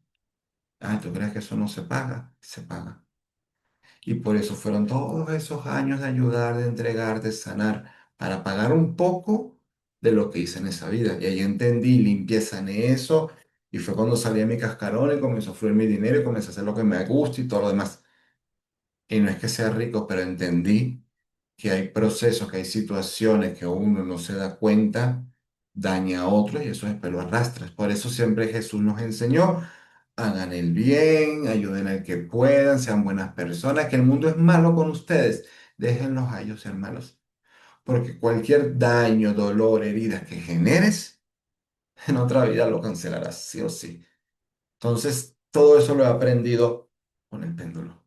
Ah, ¿tú crees que eso no se paga? Se paga. Y por eso fueron todos esos años de ayudar, de entregar, de sanar, para pagar un poco de lo que hice en esa vida. Y ahí entendí, limpieza en eso, y fue cuando salí a mi cascarón y comenzó a fluir mi dinero y comencé a hacer lo que me gusta y todo lo demás. Y no es que sea rico, pero entendí que hay procesos, que hay situaciones que uno no se da cuenta, daña a otros y eso después lo arrastras. Por eso siempre Jesús nos enseñó, hagan el bien, ayuden al que puedan, sean buenas personas, que el mundo es malo con ustedes, déjenlos a ellos ser malos. Porque cualquier daño, dolor, heridas que generes, en otra vida lo cancelarás, sí o sí. Entonces, todo eso lo he aprendido con el péndulo.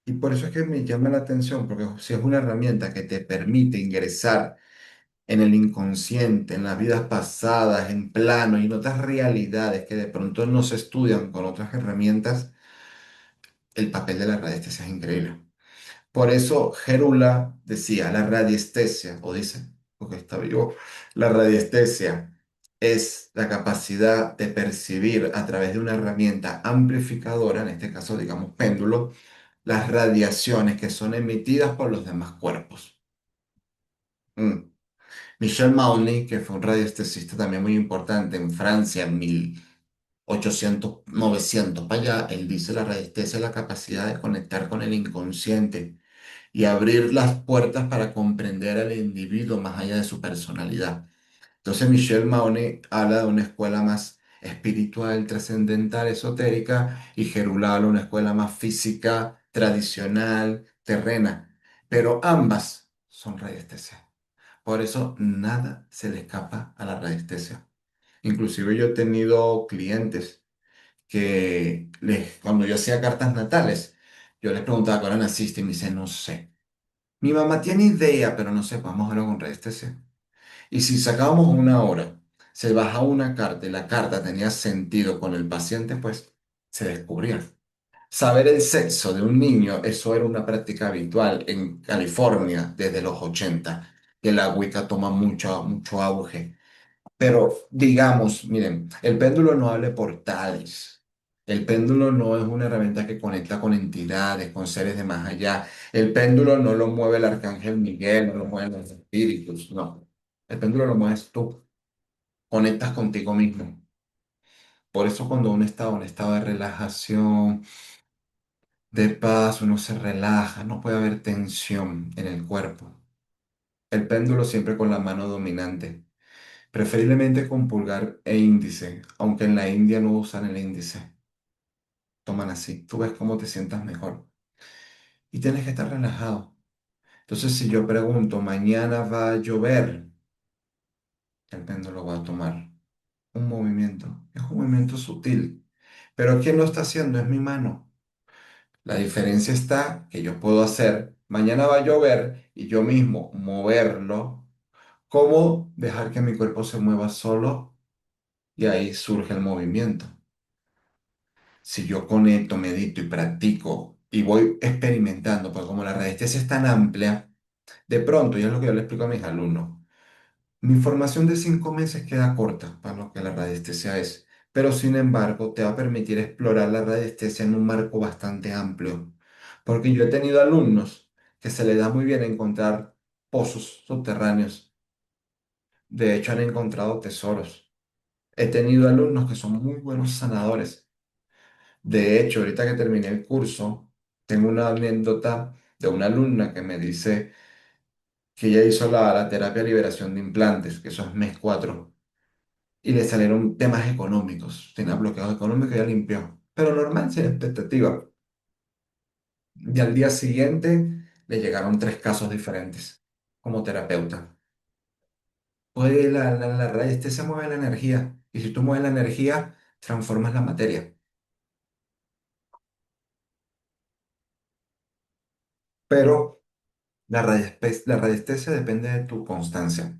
Y por eso es que me llama la atención, porque si es una herramienta que te permite ingresar en el inconsciente, en las vidas pasadas, en plano y en otras realidades que de pronto no se estudian con otras herramientas, el papel de la radiestesia es increíble. Por eso Gerula decía, la radiestesia, o dice, porque está vivo, la radiestesia es la capacidad de percibir a través de una herramienta amplificadora, en este caso digamos péndulo, las radiaciones que son emitidas por los demás cuerpos. Mm. Michel Mauney, que fue un radiestesista también muy importante en Francia en 1800, 900 para allá, él dice la radiestesia es la capacidad de conectar con el inconsciente y abrir las puertas para comprender al individuo más allá de su personalidad. Entonces Michel Mauney habla de una escuela más espiritual, trascendental, esotérica, y Gerula habla de una escuela más física, tradicional, terrena, pero ambas son radiestesia. Por eso nada se le escapa a la radiestesia. Inclusive yo he tenido clientes que cuando yo hacía cartas natales, yo les preguntaba cuándo naciste y me dice, no sé. Mi mamá tiene idea, pero no sé, vamos a verlo con radiestesia. Y si sacábamos una hora, se bajaba una carta y la carta tenía sentido con el paciente, pues se descubría. Saber el sexo de un niño, eso era una práctica habitual en California desde los 80, que la Wicca toma mucho auge. Pero digamos, miren, el péndulo no habla de portales. El péndulo no es una herramienta que conecta con entidades, con seres de más allá. El péndulo no lo mueve el arcángel Miguel, no lo mueven los espíritus, no. El péndulo lo mueves tú. Conectas contigo mismo. Por eso cuando uno está en un estado de relajación, de paz, uno se relaja, no puede haber tensión en el cuerpo. El péndulo siempre con la mano dominante. Preferiblemente con pulgar e índice, aunque en la India no usan el índice, toman así. Tú ves cómo te sientas mejor. y tienes que estar relajado. Entonces, si yo pregunto, mañana va a llover, el péndulo va a tomar un movimiento. Es un movimiento sutil, pero quien lo está haciendo es mi mano. La diferencia está que yo puedo hacer, mañana va a llover y yo mismo moverlo, como dejar que mi cuerpo se mueva solo y ahí surge el movimiento. Si yo conecto, medito y practico y voy experimentando, pues como la radiestesia es tan amplia, de pronto, y es lo que yo le explico a mis alumnos, mi formación de 5 meses queda corta para lo que la radiestesia es, pero sin embargo te va a permitir explorar la radiestesia en un marco bastante amplio, porque yo he tenido alumnos que se les da muy bien encontrar pozos subterráneos, de hecho han encontrado tesoros. He tenido alumnos que son muy buenos sanadores. De hecho, ahorita que terminé el curso, tengo una anécdota de una alumna que me dice que ella hizo la terapia de liberación de implantes, que eso es mes 4 y le salieron temas económicos, tenía bloqueos económicos y ya limpió. Pero normal, sin expectativa. Y al día siguiente le llegaron 3 casos diferentes como terapeuta. Puede la radiestesia mueve la energía y si tú mueves la energía, transformas la materia. Pero la radiestesia depende de tu constancia,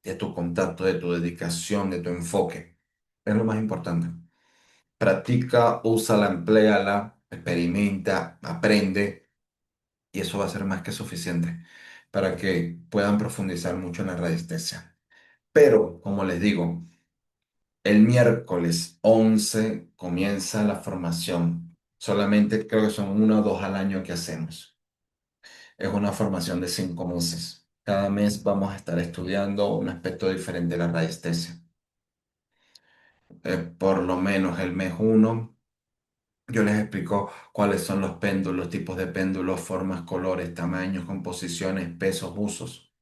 de tu contacto, de tu dedicación, de tu enfoque. Es lo más importante. Practica, úsala, empléala, experimenta, aprende y eso va a ser más que suficiente para que puedan profundizar mucho en la radiestesia. Pero, como les digo, el miércoles 11 comienza la formación. Solamente creo que son 1 o 2 al año que hacemos. Es una formación de 5 meses. Cada mes vamos a estar estudiando un aspecto diferente de la radiestesia. Por lo menos el mes 1, yo les explico cuáles son los péndulos, tipos de péndulos, formas, colores, tamaños, composiciones, pesos, usos.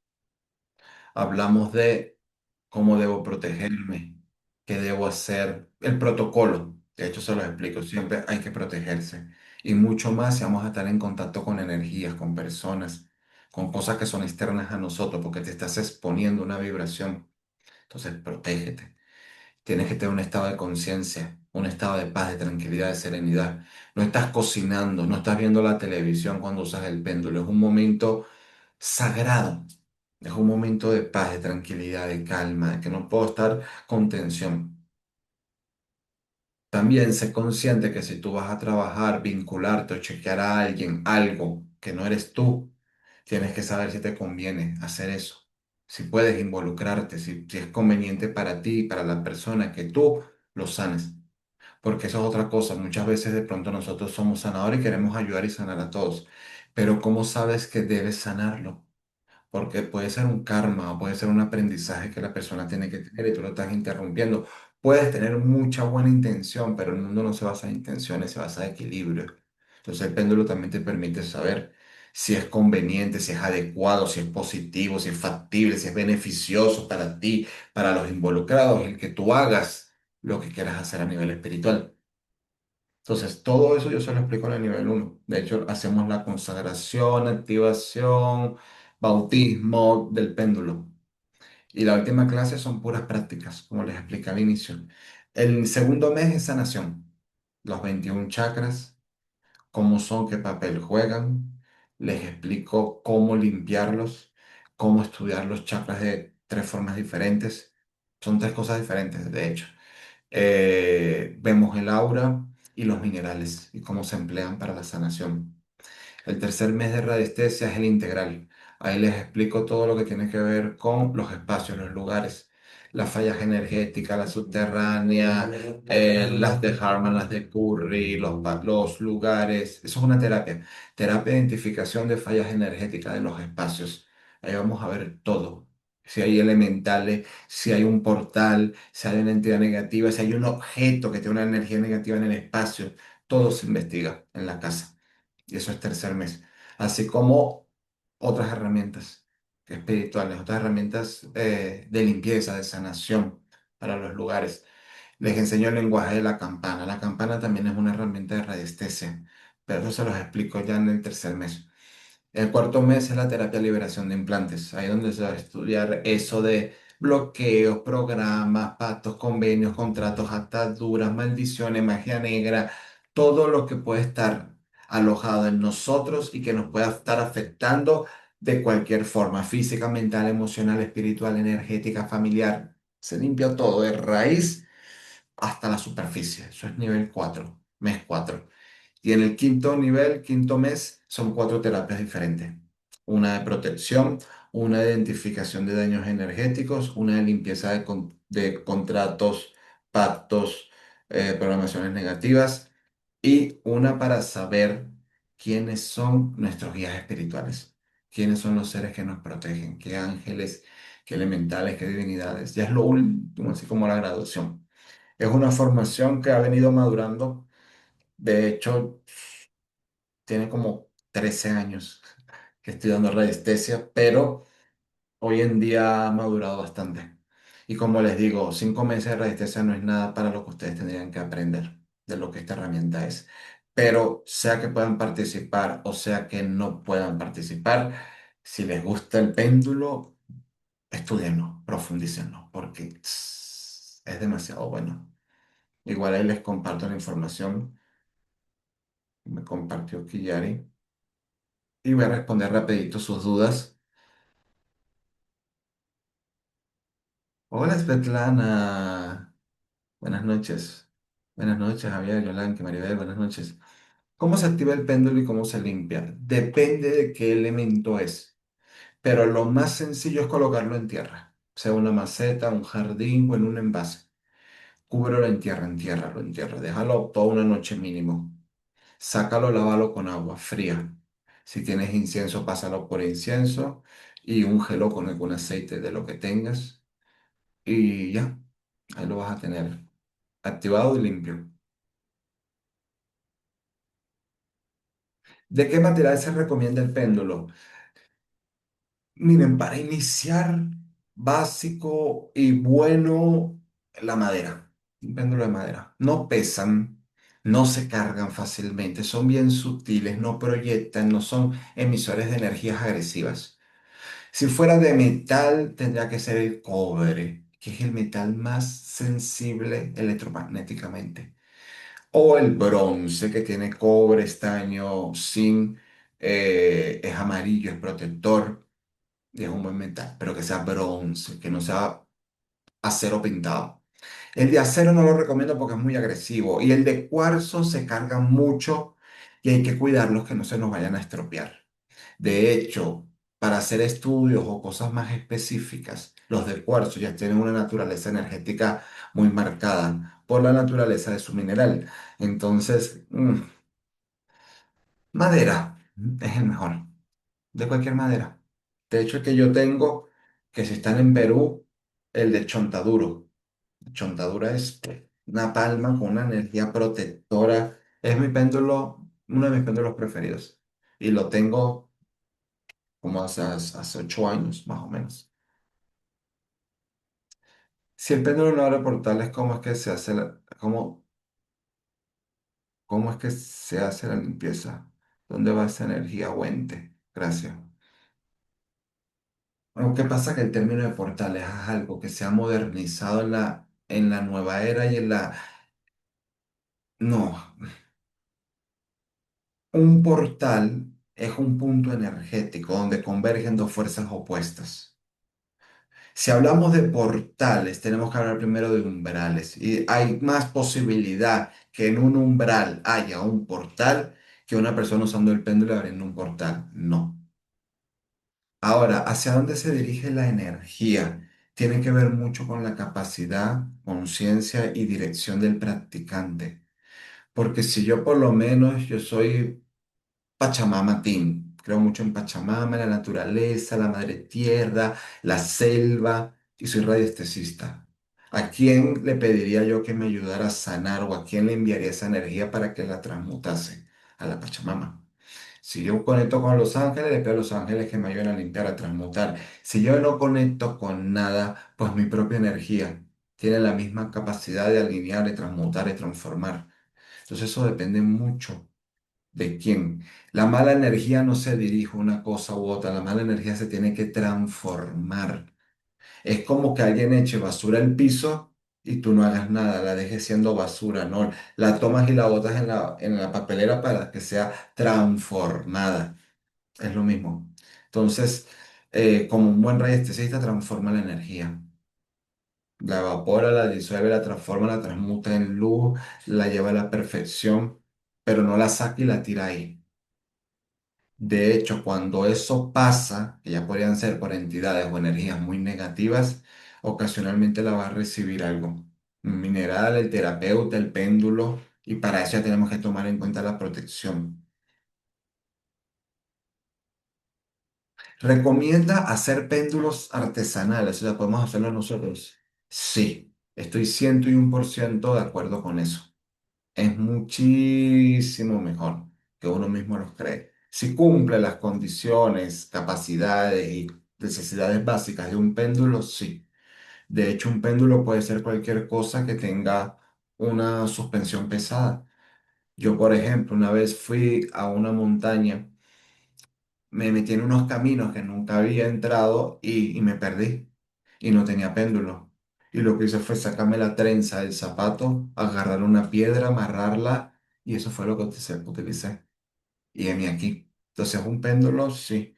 Hablamos de cómo debo protegerme, qué debo hacer, el protocolo. De hecho, se los explico, siempre hay que protegerse. Y mucho más si vamos a estar en contacto con energías, con personas, con cosas que son externas a nosotros, porque te estás exponiendo a una vibración. Entonces, protégete. Tienes que tener un estado de conciencia, un estado de paz, de tranquilidad, de serenidad. No estás cocinando, no estás viendo la televisión cuando usas el péndulo. Es un momento sagrado. Es un momento de paz, de tranquilidad, de calma, de que no puedo estar con tensión. También sé consciente que si tú vas a trabajar, vincularte o chequear a alguien algo que no eres tú, tienes que saber si te conviene hacer eso. Si puedes involucrarte, si es conveniente para ti y para la persona que tú lo sanes. Porque eso es otra cosa. Muchas veces de pronto nosotros somos sanadores y queremos ayudar y sanar a todos. Pero ¿cómo sabes que debes sanarlo? Porque puede ser un karma o puede ser un aprendizaje que la persona tiene que tener y tú lo estás interrumpiendo. Puedes tener mucha buena intención, pero el mundo no se basa en intenciones, se basa en equilibrio. Entonces el péndulo también te permite saber si es conveniente, si es adecuado, si es positivo, si es factible, si es beneficioso para ti, para los involucrados, el que tú hagas lo que quieras hacer a nivel espiritual. Entonces, todo eso yo se lo explico en el nivel 1. De hecho, hacemos la consagración, activación, bautismo del péndulo. Y la última clase son puras prácticas, como les expliqué al inicio. El segundo mes es sanación. Los 21 chakras, cómo son, qué papel juegan. Les explico cómo limpiarlos, cómo estudiar los chakras de 3 formas diferentes. Son 3 cosas diferentes, de hecho. Vemos el aura y los minerales y cómo se emplean para la sanación. El tercer mes de radiestesia es el integral. Ahí les explico todo lo que tiene que ver con los espacios, los lugares, las fallas energéticas, la subterránea, las de Harman, las de Curry, los lugares. Eso es una terapia. Terapia de identificación de fallas energéticas de los espacios. Ahí vamos a ver todo. Si hay elementales, si hay un portal, si hay una entidad negativa, si hay un objeto que tiene una energía negativa en el espacio, todo se investiga en la casa. Y eso es tercer mes. Así como otras herramientas espirituales, otras herramientas de limpieza, de sanación para los lugares. Les enseño el lenguaje de la campana. La campana también es una herramienta de radiestesia pero eso se los explico ya en el tercer mes. El cuarto mes es la terapia de liberación de implantes, ahí donde se va a estudiar eso de bloqueos, programas, pactos, convenios, contratos, ataduras, maldiciones, magia negra, todo lo que puede estar alojado en nosotros y que nos pueda estar afectando de cualquier forma, física, mental, emocional, espiritual, energética, familiar. Se limpia todo de raíz hasta la superficie. Eso es nivel 4, mes 4. Y en el quinto nivel, quinto mes, son cuatro terapias diferentes. Una de protección, una de identificación de daños energéticos, una de limpieza de contratos, pactos, programaciones negativas y una para saber quiénes son nuestros guías espirituales, quiénes son los seres que nos protegen, qué ángeles, qué elementales, qué divinidades. Ya es lo último, así como la graduación. Es una formación que ha venido madurando. De hecho, tiene como 13 años que estoy dando radiestesia, pero hoy en día ha madurado bastante. Y como les digo, 5 meses de radiestesia no es nada para lo que ustedes tendrían que aprender de lo que esta herramienta es. Pero sea que puedan participar o sea que no puedan participar, si les gusta el péndulo, estudienlo, profundícenlo, porque es demasiado bueno. Igual ahí les comparto la información que me compartió Kiyari y voy a responder rapidito sus dudas. Hola, Svetlana. Buenas noches. Buenas noches, Javier, Yolanda, Maribel. Buenas noches. ¿Cómo se activa el péndulo y cómo se limpia? Depende de qué elemento es, pero lo más sencillo es colocarlo en tierra, sea una maceta, un jardín o en un envase. Cúbrelo en tierra, entiérralo en tierra. Déjalo toda una noche mínimo. Sácalo, lávalo con agua fría. Si tienes incienso, pásalo por incienso y úngelo con algún aceite de lo que tengas. Y ya, ahí lo vas a tener activado y limpio. ¿De qué material se recomienda el péndulo? Miren, para iniciar, básico y bueno, la madera. Un péndulo de madera. No pesan, no se cargan fácilmente, son bien sutiles, no proyectan, no son emisores de energías agresivas. Si fuera de metal, tendría que ser el cobre, que es el metal más sensible electromagnéticamente. O el bronce que tiene cobre, estaño, zinc, es amarillo, es protector y es un buen metal, pero que sea bronce, que no sea acero pintado. El de acero no lo recomiendo porque es muy agresivo y el de cuarzo se carga mucho y hay que cuidarlos que no se nos vayan a estropear. De hecho, para hacer estudios o cosas más específicas, los de cuarzo ya tienen una naturaleza energética muy marcada por la naturaleza de su mineral. Entonces, madera es el mejor, de cualquier madera. De hecho, el que yo tengo, que si están en Perú, el de chontaduro. Chontadura es una palma con una energía protectora. Es mi péndulo, uno de mis péndulos preferidos. Y lo tengo como hace 8 años, más o menos. Si el péndulo no abre portales, ¿cómo es que se hace cómo es que se hace la limpieza? ¿Dónde va esa energía o ente? Gracias. Bueno, ¿qué pasa? Que el término de portales es algo que se ha modernizado en la nueva era y en la... No, un portal es un punto energético donde convergen dos fuerzas opuestas. Si hablamos de portales, tenemos que hablar primero de umbrales. Y hay más posibilidad que en un umbral haya un portal que una persona usando el péndulo abriendo un portal. No. Ahora, ¿hacia dónde se dirige la energía? Tiene que ver mucho con la capacidad, conciencia y dirección del practicante. Porque si yo por lo menos, yo soy Pachamama Team. Creo mucho en Pachamama, en la naturaleza, la madre tierra, la selva, y soy radiestesista. ¿A quién le pediría yo que me ayudara a sanar o a quién le enviaría esa energía para que la transmutase? A la Pachamama. Si yo conecto con los ángeles, le pido a los ángeles que me ayuden a limpiar, a transmutar. Si yo no conecto con nada, pues mi propia energía tiene la misma capacidad de alinear, de transmutar, de transformar. Entonces eso depende mucho ¿De quién? La mala energía no se dirige a una cosa u otra, la mala energía se tiene que transformar. Es como que alguien eche basura al piso y tú no hagas nada, la dejes siendo basura, ¿no? La tomas y la botas en la papelera para que sea transformada. Es lo mismo. Entonces, como un buen radiestesista, transforma la energía. La evapora, la disuelve, la transforma, la transmuta en luz, la lleva a la perfección, pero no la saca y la tira ahí. De hecho, cuando eso pasa, que ya podrían ser por entidades o energías muy negativas, ocasionalmente la va a recibir algo. Un mineral, el terapeuta, el péndulo, y para eso ya tenemos que tomar en cuenta la protección. ¿Recomienda hacer péndulos artesanales? O sea, ¿podemos hacerlo nosotros? Sí, estoy 101% de acuerdo con eso. Es muchísimo mejor que uno mismo los cree. Si cumple las condiciones, capacidades y necesidades básicas de un péndulo, sí. De hecho, un péndulo puede ser cualquier cosa que tenga una suspensión pesada. Yo, por ejemplo, una vez fui a una montaña, me metí en unos caminos que nunca había entrado y me perdí y no tenía péndulo. Y lo que hice fue sacarme la trenza del zapato, agarrar una piedra, amarrarla y eso fue lo que utilicé. Y heme aquí. Entonces, un péndulo, sí,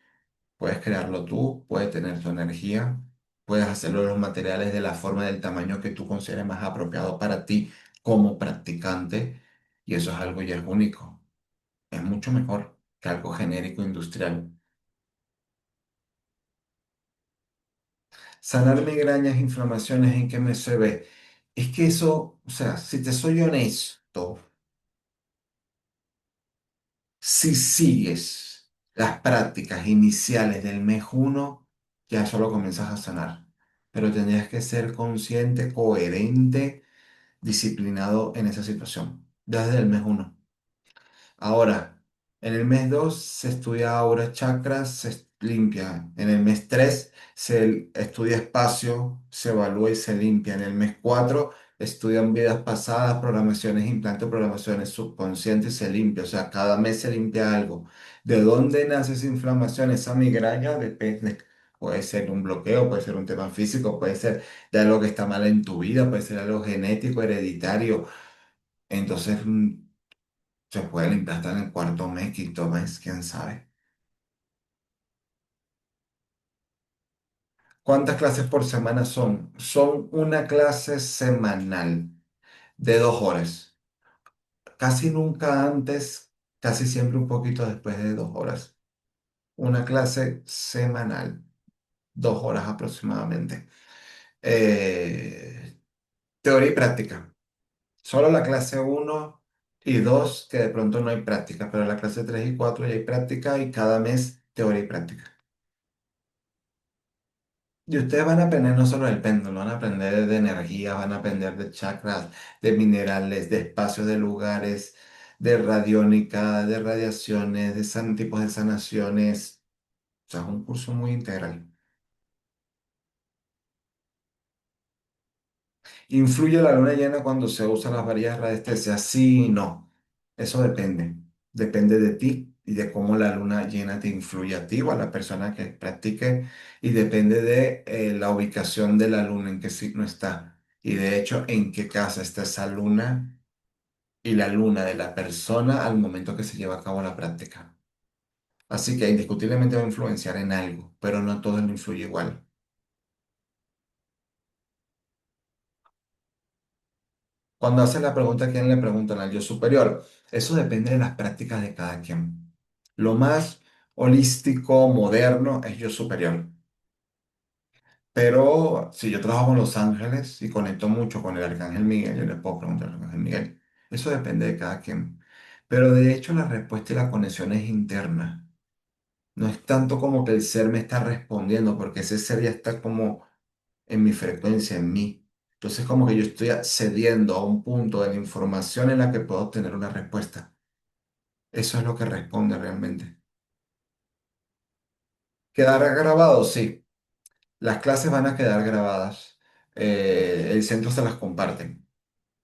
puedes crearlo tú, puedes tener tu energía, puedes hacerlo de los materiales de la forma, del tamaño que tú consideres más apropiado para ti como practicante y eso es algo ya único. Es mucho mejor que algo genérico industrial. Sanar migrañas, inflamaciones, ¿en qué me se ve? Es que eso, o sea, si te soy honesto, si sigues las prácticas iniciales del mes uno, ya solo comienzas a sanar. Pero tendrías que ser consciente, coherente, disciplinado en esa situación, ya desde el mes uno. Ahora, en el mes 2 se estudia aura chakras, limpia. En el mes 3 se estudia espacio, se evalúa y se limpia. En el mes 4 estudian vidas pasadas, programaciones, implantes, programaciones subconscientes y se limpia. O sea, cada mes se limpia algo. ¿De dónde nace esa inflamación, esa migraña? Depende. Puede ser un bloqueo, puede ser un tema físico, puede ser de algo que está mal en tu vida, puede ser algo genético, hereditario. Entonces, se puede limpiar hasta en el cuarto mes, quinto mes, quién sabe. ¿Cuántas clases por semana son? Son una clase semanal de 2 horas. Casi nunca antes, casi siempre un poquito después de 2 horas. Una clase semanal, 2 horas aproximadamente. Eh, Teoría y práctica. Solo la clase uno y 2 que de pronto no hay práctica, pero la clase 3 y 4 ya hay práctica y cada mes teoría y práctica. Y ustedes van a aprender no solo del péndulo, van a aprender de energía, van a aprender de chakras, de minerales, de espacios, de lugares, de radiónica, de radiaciones, de tipos de sanaciones. O sea, es un curso muy integral. ¿Influye la luna llena cuando se usan las variedades de radiestesia? Sí y no. Eso depende. Depende de ti y de cómo la luna llena te influye a ti o a la persona que practique. Y depende de la ubicación de la luna, en qué signo está. Y de hecho, en qué casa está esa luna y la luna de la persona al momento que se lleva a cabo la práctica. Así que indiscutiblemente va a influenciar en algo, pero no todo lo influye igual. Cuando hacen la pregunta, ¿a quién le preguntan al yo superior? Eso depende de las prácticas de cada quien. Lo más holístico, moderno, es yo superior. Pero si yo trabajo con los ángeles y conecto mucho con el arcángel Miguel, yo le puedo preguntar al arcángel Miguel. Eso depende de cada quien. Pero de hecho la respuesta y la conexión es interna. No es tanto como que el ser me está respondiendo, porque ese ser ya está como en mi frecuencia, en mí. Entonces, como que yo estoy accediendo a un punto de la información en la que puedo obtener una respuesta. Eso es lo que responde realmente. ¿Quedará grabado? Sí. Las clases van a quedar grabadas. El centro se las comparten.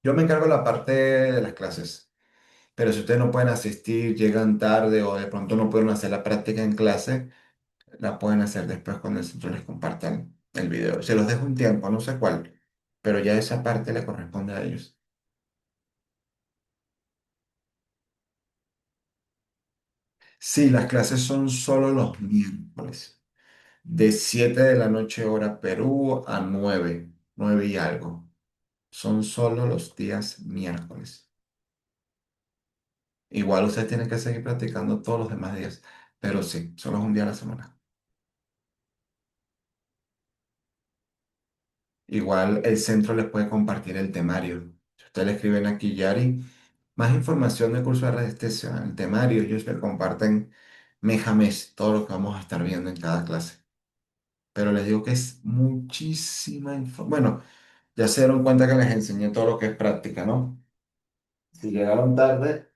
Yo me encargo de la parte de las clases. Pero si ustedes no pueden asistir, llegan tarde o de pronto no pueden hacer la práctica en clase, la pueden hacer después cuando el centro les compartan el video. Se los dejo un tiempo, no sé cuál, pero ya esa parte le corresponde a ellos. Sí, las clases son solo los miércoles, de 7 de la noche hora Perú a 9 y algo. Son solo los días miércoles. Igual ustedes tienen que seguir practicando todos los demás días, pero sí, solo es un día a la semana. Igual el centro les puede compartir el temario. Si ustedes le escriben aquí, Yari, más información del curso de resistencia, el temario, ellos le comparten mes a mes todo lo que vamos a estar viendo en cada clase. Pero les digo que es muchísima información. Bueno, ya se dieron cuenta que les enseñé todo lo que es práctica, ¿no? Si llegaron tarde,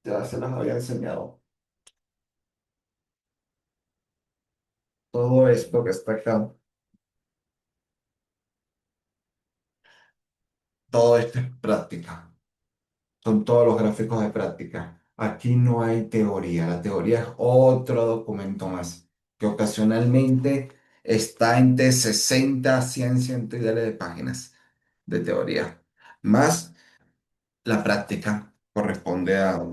ya se las había enseñado. Todo esto que está acá, todo esto es práctica. Son todos los gráficos de práctica. Aquí no hay teoría. La teoría es otro documento más que ocasionalmente está entre 60 a 100 cientos de páginas de teoría. Más la práctica corresponde a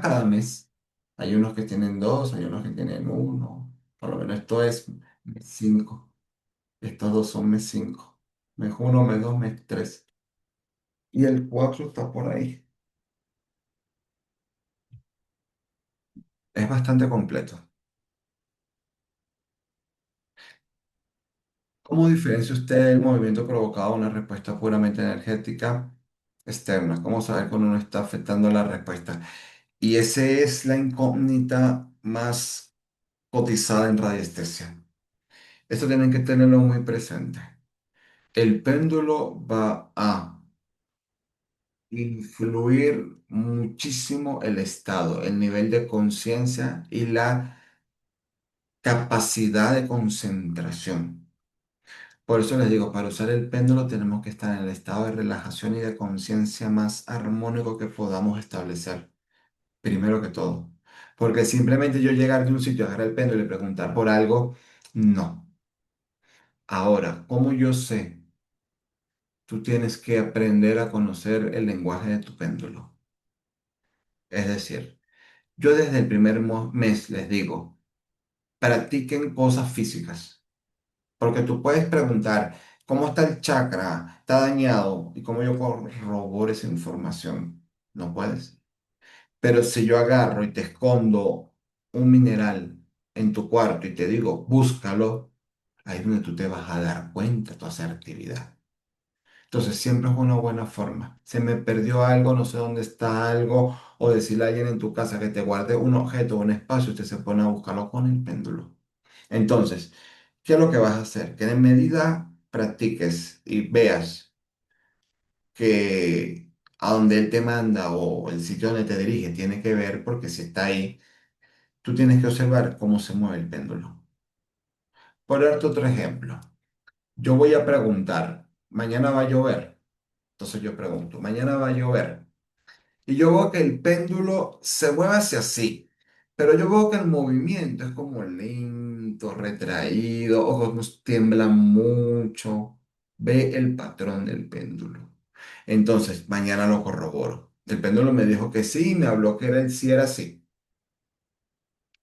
cada mes. Hay unos que tienen dos, hay unos que tienen uno. Por lo menos esto es mes 5. Estos dos son mes 5. Mes uno, mes 2, mes 3. Y el 4 está por ahí. Es bastante completo. ¿Cómo diferencia usted el movimiento provocado a una respuesta puramente energética externa? ¿Cómo saber cuando uno está afectando la respuesta? Y esa es la incógnita más cotizada en radiestesia. Esto tienen que tenerlo muy presente. El péndulo va a influir muchísimo el estado, el nivel de conciencia y la capacidad de concentración. Por eso les digo, para usar el péndulo tenemos que estar en el estado de relajación y de conciencia más armónico que podamos establecer, primero que todo. Porque simplemente yo llegar de un sitio, agarrar el péndulo y preguntar por algo, no. Ahora, ¿cómo yo sé? Tú tienes que aprender a conocer el lenguaje de tu péndulo. Es decir, yo desde el primer mes les digo, practiquen cosas físicas. Porque tú puedes preguntar, ¿cómo está el chakra? ¿Está dañado? ¿Y cómo yo corroboro esa información? No puedes. Pero si yo agarro y te escondo un mineral en tu cuarto y te digo, búscalo, ahí es donde tú te vas a dar cuenta de tu asertividad. Entonces siempre es una buena forma. Se me perdió algo, no sé dónde está algo, o decirle a alguien en tu casa que te guarde un objeto o un espacio, usted se pone a buscarlo con el péndulo. Entonces, ¿qué es lo que vas a hacer? Que en medida practiques y veas que a donde él te manda o el sitio donde te dirige tiene que ver, porque si está ahí, tú tienes que observar cómo se mueve el péndulo. Por darte otro ejemplo, yo voy a preguntar, ¿mañana va a llover? Entonces yo pregunto, ¿mañana va a llover? Y yo veo que el péndulo se mueve hacia así, pero yo veo que el movimiento es como lento, retraído, ojos tiemblan mucho. Ve el patrón del péndulo. Entonces, mañana lo corroboro. El péndulo me dijo que sí, me habló que era el sí era así.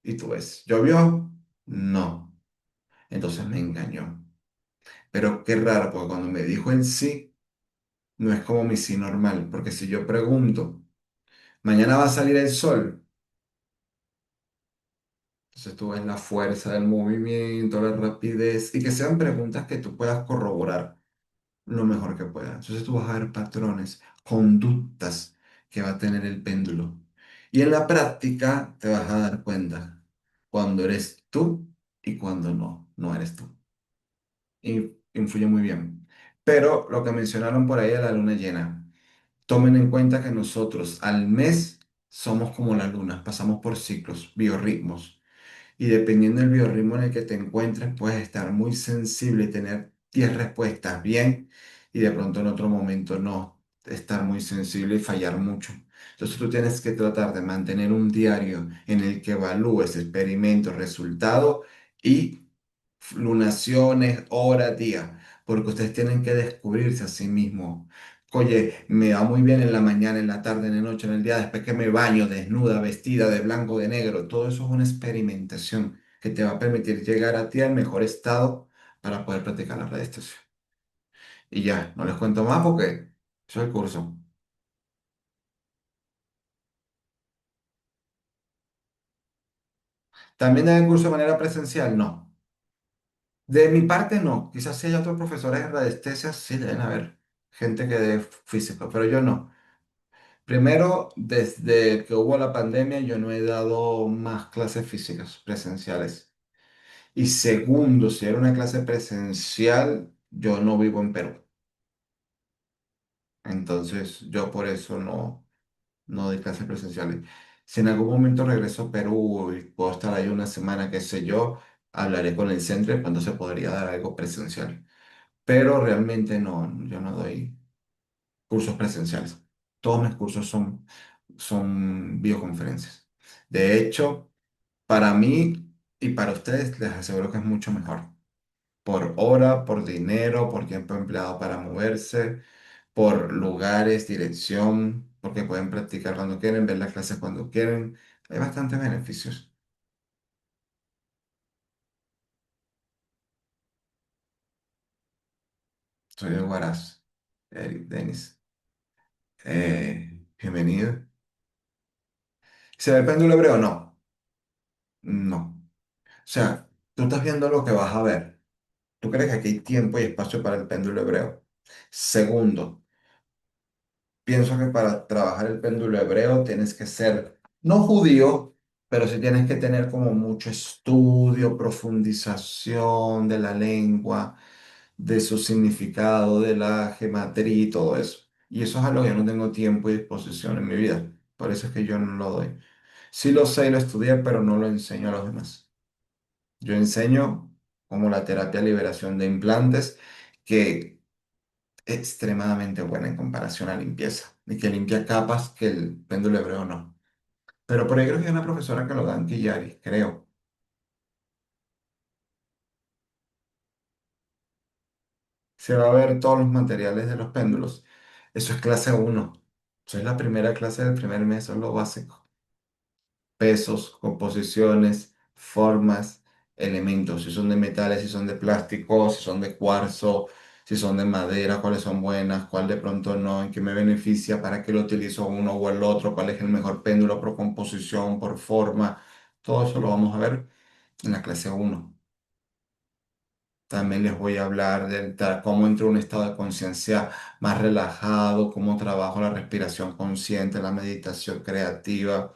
Y tú ves, ¿llovió? No. Entonces me engañó. Pero qué raro, porque cuando me dijo el sí, no es como mi sí normal, porque si yo pregunto, ¿mañana va a salir el sol? Entonces tú ves la fuerza del movimiento, la rapidez y que sean preguntas que tú puedas corroborar lo mejor que puedas. Entonces tú vas a ver patrones, conductas que va a tener el péndulo. Y en la práctica te vas a dar cuenta cuando eres tú y cuando no eres tú. Y influye muy bien. Pero lo que mencionaron por ahí de la luna llena, tomen en cuenta que nosotros al mes somos como la luna, pasamos por ciclos, biorritmos. Y dependiendo del biorritmo en el que te encuentres, puedes estar muy sensible y tener 10 respuestas bien y de pronto en otro momento no. estar muy sensible y fallar mucho. Entonces tú tienes que tratar de mantener un diario en el que evalúes experimentos, resultados y lunaciones, horas, día, porque ustedes tienen que descubrirse a sí mismos. Oye, me va muy bien en la mañana, en la tarde, en la noche, en el día, después que me baño desnuda, vestida de blanco, de negro. Todo eso es una experimentación que te va a permitir llegar a ti al mejor estado para poder practicar la radiestesia. Y ya, no les cuento más porque eso es el curso. ¿También hay el curso de manera presencial? No. De mi parte, no. Quizás si hay otros profesores de radiestesia, sí deben haber gente que dé físico, pero yo no. Primero, desde que hubo la pandemia, yo no he dado más clases físicas presenciales. Y segundo, si era una clase presencial, yo no vivo en Perú. Entonces, yo por eso no doy clases presenciales. Si en algún momento regreso a Perú y puedo estar ahí una semana, qué sé yo, hablaré con el centro y cuando se podría dar algo presencial. Pero realmente no, yo no doy cursos presenciales. Todos mis cursos son videoconferencias. De hecho, para mí y para ustedes les aseguro que es mucho mejor. Por hora, por dinero, por tiempo empleado para moverse, por lugares, dirección, porque pueden practicar cuando quieren, ver las clases cuando quieren. Hay bastantes beneficios. Soy de Huaraz, Eric Denis. Bienvenido. ¿Se ve el péndulo hebreo? No, no. O sea, tú estás viendo lo que vas a ver. ¿Tú crees que aquí hay tiempo y espacio para el péndulo hebreo? Segundo, pienso que para trabajar el péndulo hebreo tienes que ser, no judío, pero sí tienes que tener como mucho estudio, profundización de la lengua, de su significado, de la gematría y todo eso. Y eso es algo que yo no tengo tiempo y disposición en mi vida. Por eso es que yo no lo doy. Sí lo sé y lo estudié, pero no lo enseño a los demás. Yo enseño como la terapia de liberación de implantes, que es extremadamente buena en comparación a limpieza, y que limpia capas que el péndulo hebreo no. Pero por ahí creo que hay una profesora que lo da en Killari, creo. Se va a ver todos los materiales de los péndulos. Eso es clase uno. Eso es la primera clase del primer mes, eso es lo básico. Pesos, composiciones, formas, elementos, si son de metales, si son de plástico, si son de cuarzo, si son de madera, cuáles son buenas, cuál de pronto no, en qué me beneficia, para qué lo utilizo uno o el otro, cuál es el mejor péndulo por composición, por forma. Todo eso lo vamos a ver en la clase uno. También les voy a hablar de cómo entro en un estado de conciencia más relajado, cómo trabajo la respiración consciente, la meditación creativa.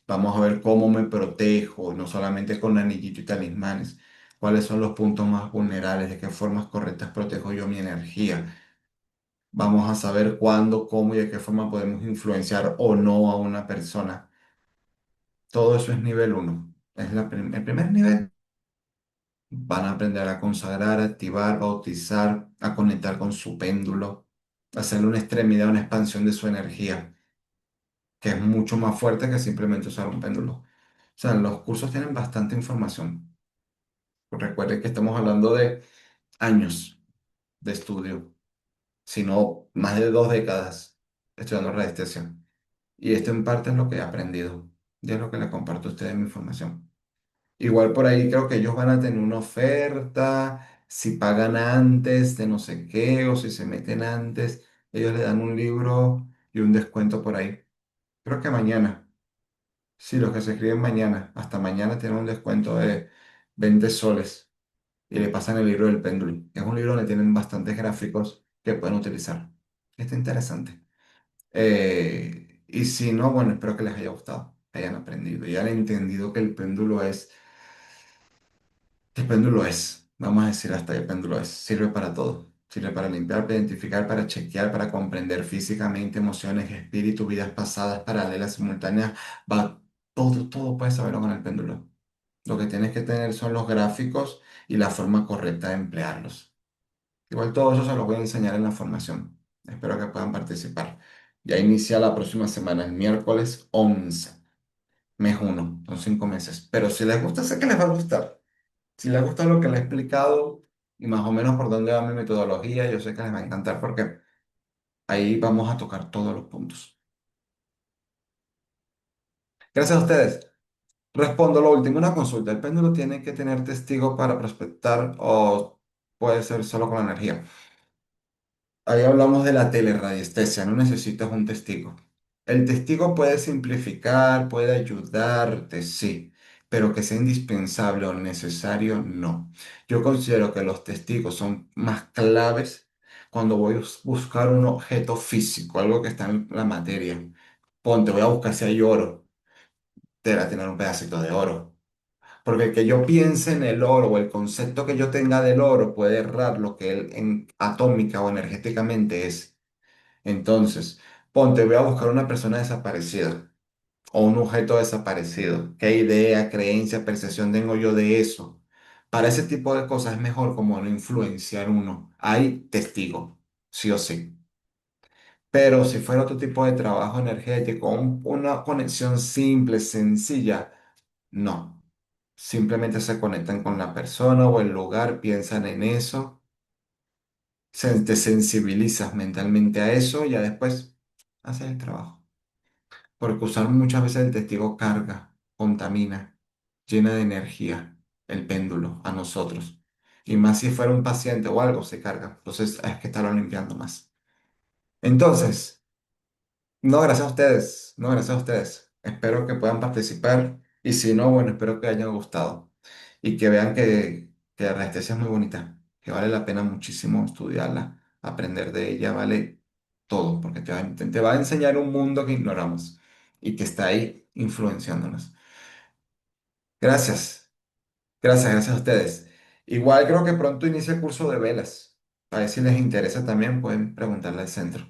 Vamos a ver cómo me protejo, no solamente con anillitos y talismanes. Cuáles son los puntos más vulnerables, de qué formas correctas protejo yo mi energía. Vamos a saber cuándo, cómo y de qué forma podemos influenciar o no a una persona. Todo eso es nivel uno. Es el primer nivel. Van a aprender a consagrar, a activar, bautizar, a conectar con su péndulo, a hacerle una extremidad, una expansión de su energía, que es mucho más fuerte que simplemente usar un péndulo. O sea, los cursos tienen bastante información. Recuerden que estamos hablando de años de estudio, si no más de 2 décadas estudiando radiestesia. Y esto en parte es lo que he aprendido. Y es lo que le comparto a ustedes mi información. Igual por ahí creo que ellos van a tener una oferta, si pagan antes de no sé qué o si se meten antes, ellos le dan un libro y un descuento por ahí. Creo que mañana, sí, los que se escriben mañana, hasta mañana tienen un descuento de 20 soles y le pasan el libro del péndulo. Es un libro donde tienen bastantes gráficos que pueden utilizar. Está interesante. Y si no, bueno, espero que les haya gustado, que hayan aprendido y hayan entendido que el péndulo es. El péndulo es, vamos a decir hasta el péndulo es, sirve para todo. Sirve para limpiar, para identificar, para chequear, para comprender físicamente emociones, espíritu, vidas pasadas, paralelas, simultáneas. Va, todo puedes saberlo con el péndulo. Lo que tienes que tener son los gráficos y la forma correcta de emplearlos. Igual todo eso se los voy a enseñar en la formación. Espero que puedan participar. Ya inicia la próxima semana, el miércoles 11, mes uno, son 5 meses. Pero si les gusta, sé que les va a gustar. Si les gusta lo que les he explicado y más o menos por dónde va mi metodología, yo sé que les va a encantar porque ahí vamos a tocar todos los puntos. Gracias a ustedes. Respondo lo último, una consulta. ¿El péndulo tiene que tener testigo para prospectar o puede ser solo con la energía? Ahí hablamos de la teleradiestesia, no necesitas un testigo. El testigo puede simplificar, puede ayudarte, sí, pero que sea indispensable o necesario, no. Yo considero que los testigos son más claves cuando voy a buscar un objeto físico, algo que está en la materia. Ponte, voy a buscar si hay oro, te va a tener un pedacito de oro. Porque el que yo piense en el oro o el concepto que yo tenga del oro puede errar lo que él atómica o energéticamente es. Entonces, ponte, voy a buscar una persona desaparecida o un objeto desaparecido. ¿Qué idea, creencia, percepción tengo yo de eso? Para ese tipo de cosas es mejor como no influenciar uno. Hay testigo, sí o sí. Pero si fuera otro tipo de trabajo energético, una conexión simple, sencilla, no. Simplemente se conectan con la persona o el lugar, piensan en eso, te sensibilizas mentalmente a eso y ya después haces el trabajo. Porque usar muchas veces el testigo carga, contamina, llena de energía el péndulo a nosotros. Y más si fuera un paciente o algo se carga. Entonces hay que estarlo limpiando más. Entonces, no, gracias a ustedes. No, gracias a ustedes. Espero que puedan participar. Y si no, bueno, espero que hayan gustado. Y que vean que la resistencia es muy bonita. Que vale la pena muchísimo estudiarla, aprender de ella, vale todo. Porque te va a enseñar un mundo que ignoramos y que está ahí influenciándonos. Gracias. Gracias a ustedes. Igual creo que pronto inicia el curso de velas. A ver si les interesa también, pueden preguntarle al centro.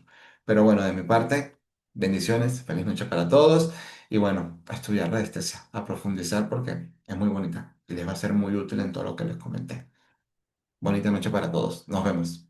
Pero bueno, de mi parte, bendiciones, feliz noche para todos. Y bueno, a estudiar resistencia, a profundizar porque es muy bonita y les va a ser muy útil en todo lo que les comenté. Bonita noche para todos. Nos vemos.